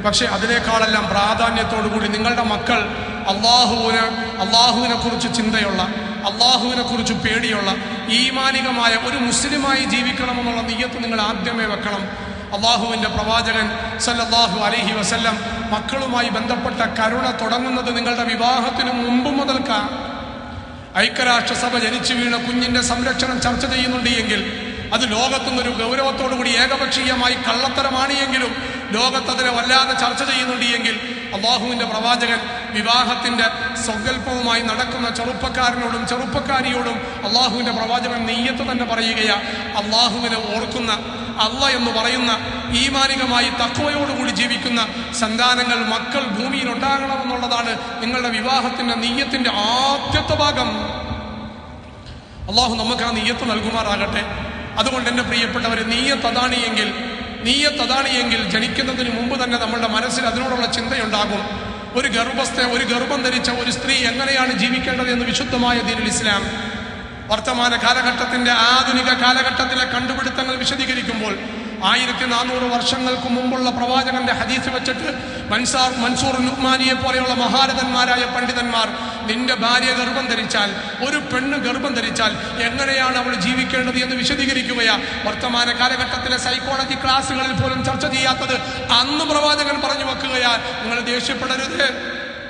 പക്ഷേ അതിനേക്കാളെല്ലാം പ്രാധാന്യത്തോടുകൂടി നിങ്ങളുടെ മക്കൾ അള്ളാഹുവിനെ കുറിച്ച് ചിന്തയുള്ള, അള്ളാഹുവിനെ കുറിച്ച് പേടിയുള്ള, ഈമാനികമായ ഒരു മുസ്ലിമായി ജീവിക്കണമെന്നുള്ള നിയ്യത്ത് നിങ്ങൾ ആദ്യമേ വെക്കണം. അള്ളാഹുവിൻ്റെ പ്രവാചകൻ സല്ലല്ലാഹു അലൈഹി വസല്ലം മക്കളുമായി ബന്ധപ്പെട്ട കരുണ തുടങ്ങുന്നത് നിങ്ങളുടെ വിവാഹത്തിന് മുമ്പ് മുതൽക്കാണ്. ഐക്യരാഷ്ട്രസഭ ജനിച്ചു വീണ കുഞ്ഞിൻ്റെ സംരക്ഷണം ചർച്ച ചെയ്യുന്നുണ്ട് എങ്കിൽ അത് ലോകത്തുനിന്നൊരു ഗൗരവത്തോടുകൂടി ഏകപക്ഷീയമായി കള്ളത്തരമാണ് എങ്കിലും ലോകത്തതിനെ വല്ലാതെ ചർച്ച ചെയ്യുന്നുണ്ട് എങ്കിൽ അള്ളാഹുവിൻ്റെ പ്രവാചകൻ വിവാഹത്തിൻ്റെ സങ്കല്പവുമായി നടക്കുന്ന ചെറുപ്പക്കാരനോടും ചെറുപ്പക്കാരിയോടും അള്ളാഹുവിൻ്റെ പ്രവാചകൻ നെയ്യത്ത് തന്നെ പറയുകയാ, അള്ളാഹുവിനെ ഓർക്കുന്ന, അള്ള എന്ന് പറയുന്ന ഈമാനികമായി തഖ്വയോടുകൂടി ജീവിക്കുന്ന സന്താനങ്ങൾ, മക്കൾ ഭൂമിയിൽ ഉണ്ടാകണമെന്നുള്ളതാണ് നിങ്ങളുടെ വിവാഹത്തിൻ്റെ നെയ്യത്തിൻ്റെ ആദ്യത്തെ ഭാഗം. അള്ളാഹു നമുക്ക് ആ നെയ്യത്ത് നൽകുമാറാകട്ടെ. അതുകൊണ്ട് എൻ്റെ പ്രിയപ്പെട്ടവരെ, നെയ്യത്ത് അതാണ് എങ്കിൽ ജനിക്കുന്നതിന് മുമ്പ് തന്നെ നമ്മളുടെ മനസ്സിൽ അതിനോടുള്ള ചിന്തയുണ്ടാകും. ഒരു ഗർഭം ധരിച്ച ഒരു സ്ത്രീ എങ്ങനെയാണ് ജീവിക്കേണ്ടത് എന്ന് വിശുദ്ധമായ ദീനുൽ ഇസ്ലാം വർത്തമാന കാലഘട്ടത്തിൻ്റെ ആധുനിക കാലഘട്ടത്തിലെ കണ്ടുപിടുത്തങ്ങൾ വിശദീകരിക്കുമ്പോൾ 1400 വർഷങ്ങൾക്ക് മുമ്പുള്ള പ്രവാചകന്റെ ഹദീസ് വെച്ചിട്ട് മൻസൂർ നുഅ്മാനിയെ പോലെയുള്ള മഹാരഥന്മാരായ പണ്ഡിതന്മാർ, നിന്റെ ഭാര്യ ഗർഭം ധരിച്ചാൽ, ഒരു പെണ്ണ് ഗർഭം ധരിച്ചാൽ എങ്ങനെയാണ് അവൾ ജീവിക്കേണ്ടത് എന്ന് വിശദീകരിക്കുകയാ. വർത്തമാന കാലഘട്ടത്തിലെ സൈക്കോളജി ക്ലാസ്സുകളിൽ പോലും ചർച്ച ചെയ്യാത്തത് അന്ന് പ്രവാചകൻ പറഞ്ഞു വെക്കുകയാ. നിങ്ങൾ ദേഷ്യപ്പെടരുത്,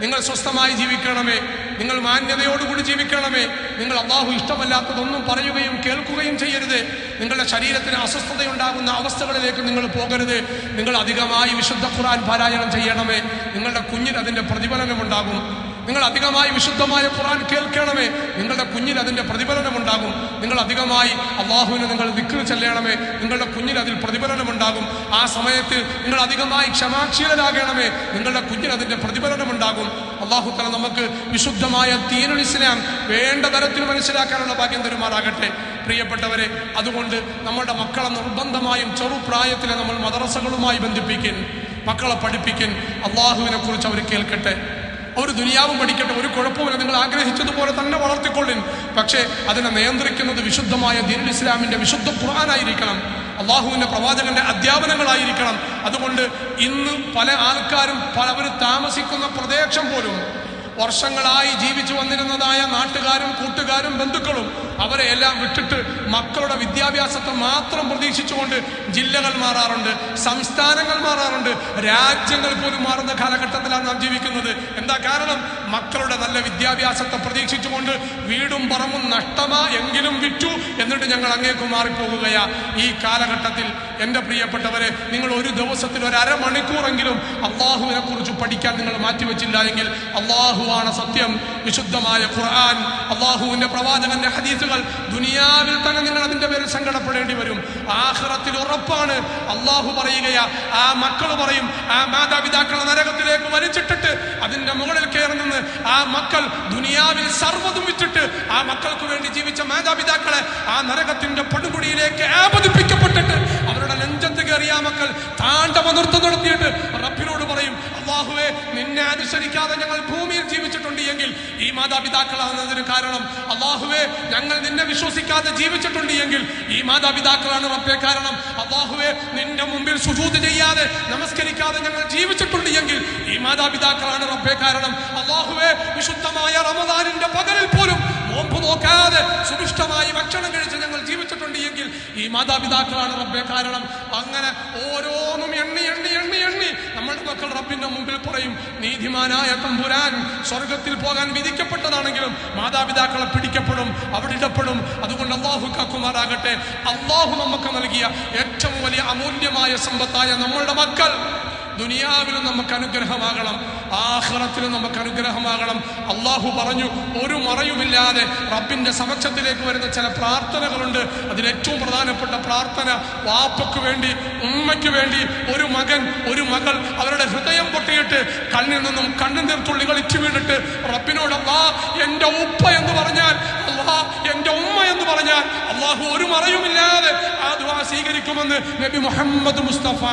നിങ്ങൾ സ്വസ്ഥമായി ജീവിക്കണമേ, നിങ്ങൾ മാന്യതയോടുകൂടി ജീവിക്കണമേ, നിങ്ങൾ അള്ളാഹു ഇഷ്ടമല്ലാത്തതൊന്നും പറയുകയും കേൾക്കുകയും ചെയ്യരുത്, നിങ്ങളുടെ ശരീരത്തിന് അസ്വസ്ഥതയുണ്ടാകുന്ന അവസ്ഥകളിലേക്ക് നിങ്ങൾ പോകരുത്, നിങ്ങൾ അധികമായി വിശുദ്ധ ഖുർആൻ പാരായണം ചെയ്യണമേ, നിങ്ങളുടെ കുഞ്ഞിന് അതിൻ്റെ പ്രതിഫലനമുണ്ടാകും. നിങ്ങൾ അധികമായി വിശുദ്ധമായ ഖുർആൻ കേൾക്കണമേ, നിങ്ങളുടെ കുഞ്ഞിന് അതിൻ്റെ പ്രതിഫലനമുണ്ടാകും. നിങ്ങൾ അധികമായി അള്ളാഹുവിനെ നിങ്ങൾ ദിക്ർ ചൊല്ലണമേ, നിങ്ങളുടെ കുഞ്ഞിന് അതിൽ പ്രതിഫലനമുണ്ടാകും. ആ സമയത്ത് നിങ്ങൾ അധികമായി ക്ഷമാശീലരാകണമേ, നിങ്ങളുടെ കുഞ്ഞിന് അതിൻ്റെ പ്രതിഫലനമുണ്ടാകും. അള്ളാഹു തആല നമുക്ക് വിശുദ്ധമായ ദീനുൽ ഇസ്ലാം വേണ്ട തരത്തിൽ മനസ്സിലാക്കാനുള്ള ഭാഗ്യം തരുമാറാകട്ടെ. പ്രിയപ്പെട്ടവരെ, അതുകൊണ്ട് നമ്മുടെ മക്കളെ നിർബന്ധമായും ചെറുപ്രായത്തിലെ നമ്മൾ മദ്രസകളുമായി ബന്ധിപ്പിക്കാൻ, മക്കളെ പഠിപ്പിക്കാൻ, അള്ളാഹുവിനെ കുറിച്ച് അവർ കേൾക്കട്ടെ, അവർ ദുനിയാവും പഠിക്കട്ടെ, ഒരു കുഴപ്പമില്ല, നിങ്ങൾ ആഗ്രഹിച്ചതുപോലെ തന്നെ വളർത്തിക്കൊള്ളിൻ. പക്ഷേ അതിനെ നിയന്ത്രിക്കുന്നത് വിശുദ്ധമായ ദീനുൽ ഇസ്ലാമിൻ്റെ വിശുദ്ധ ഖുർആനായിരിക്കണം, അള്ളാഹുവിൻ്റെ പ്രവാചകന്റെ അധ്യാപനങ്ങളായിരിക്കണം. അതുകൊണ്ട് ഇന്ന് പല ആൾക്കാരും പലവരും താമസിക്കുന്ന പ്രദേശം പോലും വർഷങ്ങളായി ജീവിച്ചു വന്നിരുന്നതായ നാട്ടുകാരും കൂട്ടുകാരും ബന്ധുക്കളും അവരെ എല്ലാം വിട്ടിട്ട് മക്കളുടെ വിദ്യാഭ്യാസത്തെ മാത്രം പ്രതീക്ഷിച്ചുകൊണ്ട് ജില്ലകൾ മാറാറുണ്ട്, സംസ്ഥാനങ്ങൾ മാറാറുണ്ട്, രാജ്യങ്ങൾ പോലും മാറുന്ന കാലഘട്ടത്തിലാണ് നാം ജീവിക്കുന്നത്. എന്താ കാരണം? മക്കളുടെ നല്ല വിദ്യാഭ്യാസത്തെ പ്രതീക്ഷിച്ചുകൊണ്ട് വീടും പറമ്പും നഷ്ടമാ എങ്കിലും വിറ്റു, എന്നിട്ട് ഞങ്ങൾ അങ്ങേക്ക് മാറിപ്പോകുകയാ. ഈ കാലഘട്ടത്തിൽ എൻ്റെ പ്രിയപ്പെട്ടവരെ, നിങ്ങൾ ഒരു ദിവസത്തിൽ ഒരു അരമണിക്കൂറെങ്കിലും അള്ളാഹുവിനെ കുറിച്ച് പഠിക്കാൻ നിങ്ങൾ മാറ്റിവെച്ചില്ല എങ്കിൽ അള്ളാഹുവാണ് സത്യം, വിശുദ്ധമായ ഖുർആൻ, അള്ളാഹുവിൻ്റെ പ്രവാചകന്റെ ഹദീസുകൾ, ദുനിയാവിൽ തന്നെ നിങ്ങൾ അതിൻ്റെ പേരിൽ സങ്കടപ്പെടേണ്ടി വരും. ആഖിറത്തിൽ ഉറപ്പാണ്. അള്ളാഹു പറയുകയാ, ആ മക്കൾ പറയും, ആ മാതാപിതാക്കളെ നരകത്തിലേക്ക് വലിച്ചിട്ടിട്ട് അതിൻ്റെ മുകളിൽ കയറി നിന്ന് ആ മക്കൾ ദുനിയാവിൽ സർവ്വതും വിറ്റിട്ട് ആ മക്കൾക്ക് വേണ്ടി ജീവിച്ച മാതാപിതാക്കളെ ആ നരകത്തിന്റെ പടുകുടിയിലേക്ക് ആപതിപ്പിക്കപ്പെട്ടിട്ട് അവരുടെ നെഞ്ചത്ത് കയറിയ ആ മക്കൾ താണ്ഡവ നൃത്തം നടത്തിയിട്ട് റബ്ബിനോട് പറയും, അല്ലാഹുവേ, നിന്നെ അനുസരിക്കാതെ ഞങ്ങൾ ഭൂമിയിൽ ജീവിച്ചിട്ടുണ്ട് എങ്കിൽ ഈ മാതാപിതാക്കളാണെന്നതിന് കാരണം, അല്ലാഹുവേ, ഞങ്ങൾ നിന്നെ വിശ്വസിക്കാതെ ജീവിച്ചിട്ടുണ്ട് എങ്കിൽ ഈ മാതാപിതാക്കളാണ് റബ്ബേ കാരണം, അല്ലാഹുവേ, നിന്റെ മുമ്പിൽ സുജൂദ് ചെയ്യാതെ നമസ്കരിക്കാതെ ഞങ്ങൾ ജീവിച്ചിട്ടുണ്ട് എങ്കിൽ ഈ മാതാപിതാക്കളാണ് റബ്ബേ കാരണം, അല്ലാഹുവേ, വിശുദ്ധമായ റമദാനിന്റെ പകലിൽ പോലും നോമ്പ് നോക്കാതെ സുഭിഷ്ടമായി ഭക്ഷണം കഴിച്ച് ഞങ്ങൾ ജീവിച്ചിട്ടുണ്ട് എങ്കിൽ ഈ മാതാപിതാക്കളാണ് റബ്ബേ കാരണം. അങ്ങനെ ഓരോന്നും എണ്ണി എണ്ണി എണ്ണി എണ്ണി നമ്മുടെ മക്കൾ റബ്ബിന്റെ മുമ്പിൽ പറയും, നീതിമാനായ തമ്പുരാൻ സ്വർഗത്തിൽ പോകാൻ വിധിക്കപ്പെട്ടതാണെങ്കിലും മാതാപിതാക്കളെ പിടിക്കപ്പെടും, അവിടെ ഇടപെടും. അതുകൊണ്ട് അള്ളാഹു കാക്കുമാറാകട്ടെ. അള്ളാഹു നമുക്ക് നൽകിയ ഏറ്റവും വലിയ അമൂല്യമായ സമ്പത്തായ നമ്മളുടെ മക്കൾ ദുനിയാവിലും നമുക്ക് അനുഗ്രഹമാകണം, ആഖിറത്തിലും നമുക്ക് അനുഗ്രഹമാകണം. അള്ളാഹു പറഞ്ഞു, ഒരു മറയുമില്ലാതെ റബ്ബിന്റെ സമക്ഷത്തിലേക്ക് വരുന്ന ചില പ്രാർത്ഥനകളുണ്ട്. അതിലേറ്റവും പ്രധാനപ്പെട്ട പ്രാർത്ഥന വാപ്പയ്ക്ക് വേണ്ടി, ഉമ്മയ്ക്ക് വേണ്ടി ഒരു മകൻ, ഒരു മകൾ അവരുടെ ഹൃദയം പൊട്ടിയിട്ട് കണ്ണിൽ നിന്നും കണ്ണുനീർ തുള്ളികൾ ഇറ്റു വീണിട്ട് റബ്ബിനോട്, അല്ലാഹ് എൻ്റെ ഉപ്പ എന്ന് പറഞ്ഞാൽ, അല്ലാഹ് എൻ്റെ ഉമ്മ എന്ന് പറഞ്ഞാൽ അള്ളാഹു ഒരു മറയുമില്ലാതെ ആ ദുആ സ്വീകരിക്കുമെന്ന് നബി മുഹമ്മദ് മുസ്തഫ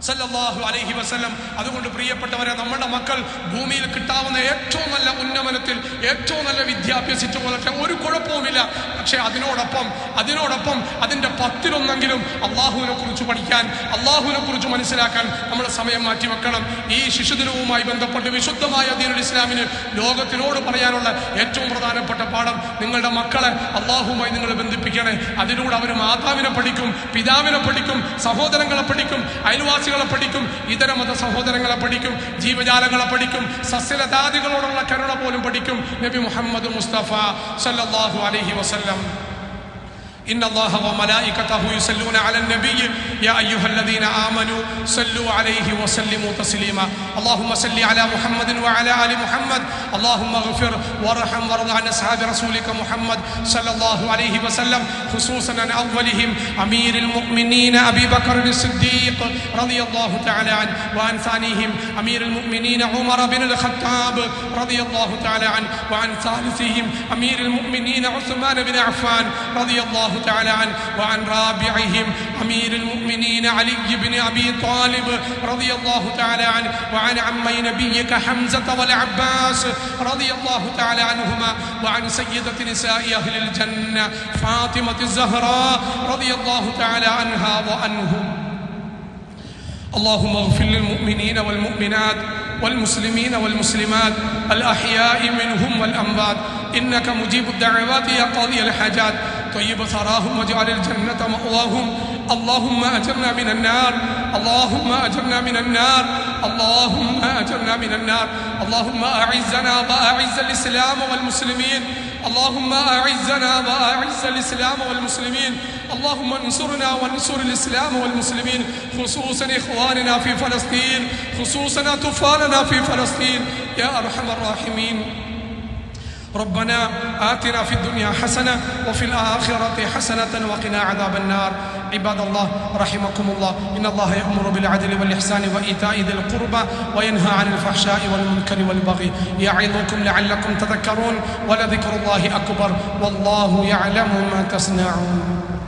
സല്ലല്ലാഹു അലൈഹി വസല്ലം. അതുകൊണ്ട് പ്രിയപ്പെട്ടവരെ, നമ്മുടെ മക്കൾ ഭൂമിയിൽ കിട്ടാവുന്ന ഏറ്റവും നല്ല ഉന്നമനത്തിൽ ഏറ്റവും നല്ല വിദ്യാഭ്യാസിച്ചു പോലട്ടെ, ഒരു കുഴപ്പവുമില്ല. പക്ഷെ അതിനോടൊപ്പം അതിൻ്റെ 10-1 അള്ളാഹുവിനെ കുറിച്ച് പഠിക്കാൻ, അള്ളാഹുവിനെ കുറിച്ച് മനസ്സിലാക്കാൻ നമ്മൾ സമയം മാറ്റിവെക്കണം. ഈ ശിശുദിനവുമായി ബന്ധപ്പെട്ട് വിശുദ്ധമായ ദീനുൽ ഇസ്ലാമിന് ലോകത്തിനോട് പറയാനുള്ള ഏറ്റവും പ്രധാനപ്പെട്ട പാഠം, നിങ്ങളുടെ മക്കളെ അള്ളാഹുവുമായി നിങ്ങൾ ബന്ധിപ്പിക്കണേ. അതിലൂടെ അവർ മാതാവിനെ പഠിക്കും, പിതാവിനെ പഠിക്കും, സഹോദരങ്ങളെ പഠിക്കും, അയൽവാസികളെ പഠിക്കും, ഇതര മത സഹോദരങ്ങളെ പഠിക്കും, ജീവജാലങ്ങളെ പഠിക്കും, സസ്യലതാദികളോടുള്ള കരുണ പോലും പഠിക്കും. നബി മുഹമ്മദ് മുസ്തഫ സല്ലല്ലാഹു അലൈഹി വസല്ലം, إن الله وملائكته يصلون على النبي يا أيها الذين آمنوا صلوا عليه وسلموا تسليما اللهم صل على محمد وعلى آل محمد اللهم اغفر وارحم وارض عن أصحاب رسولك محمد صلى الله عليه وسلم خصوصا عن أولهم أمير المؤمنين أبي بكر الصديق رضي الله تعالى عنه وعن ثانيهم أمير المؤمنين عمر بن الخطاب رضي الله تعالى عنه وعن ثالثهم أمير المؤمنين عثمان بن عفان رضي الله تعالى عنه وعن رابعهم أمير المؤمنين علي بن أبي طالب رضي الله تعالى عنه وعن عمي نبيك حمزة والعباس رضي الله تعالى عنهما وعن سيدة نساء أهل الجنة فاطمة الزهراء رضي الله تعالى عنها وعنهم اللهم اغفر للمؤمنين والمؤمنات والمسلمين والمسلمات الأحياء منهم والأموات إنك مجيب الدعوات يا قاضي الحاجات طيب ثراهم واجعل الجنة مأواهم اللهم أجرنا من النار اللهم أجرنا من النار اللهم أجرنا من النار اللهم أعزنا وأعز الإسلام والمسلمين اللهم أعزنا وأعز الإسلام والمسلمين اللهم انصرنا وانصر الإسلام والمسلمين خصوصا إخواننا في فلسطين خصوصا أطفالنا في فلسطين يا أرحم الراحمين ربنا آتنا في الدنيا حسنة وفي الآخرة حسنة وقنا عذاب النار عباد الله رحمكم الله إن الله يأمر بالعدل والإحسان وإيتاء ذي القربى وينهى عن الفحشاء والمنكر والبغي يعظكم لعلكم تذكرون ولذكر الله أكبر والله يعلم ما تصنعون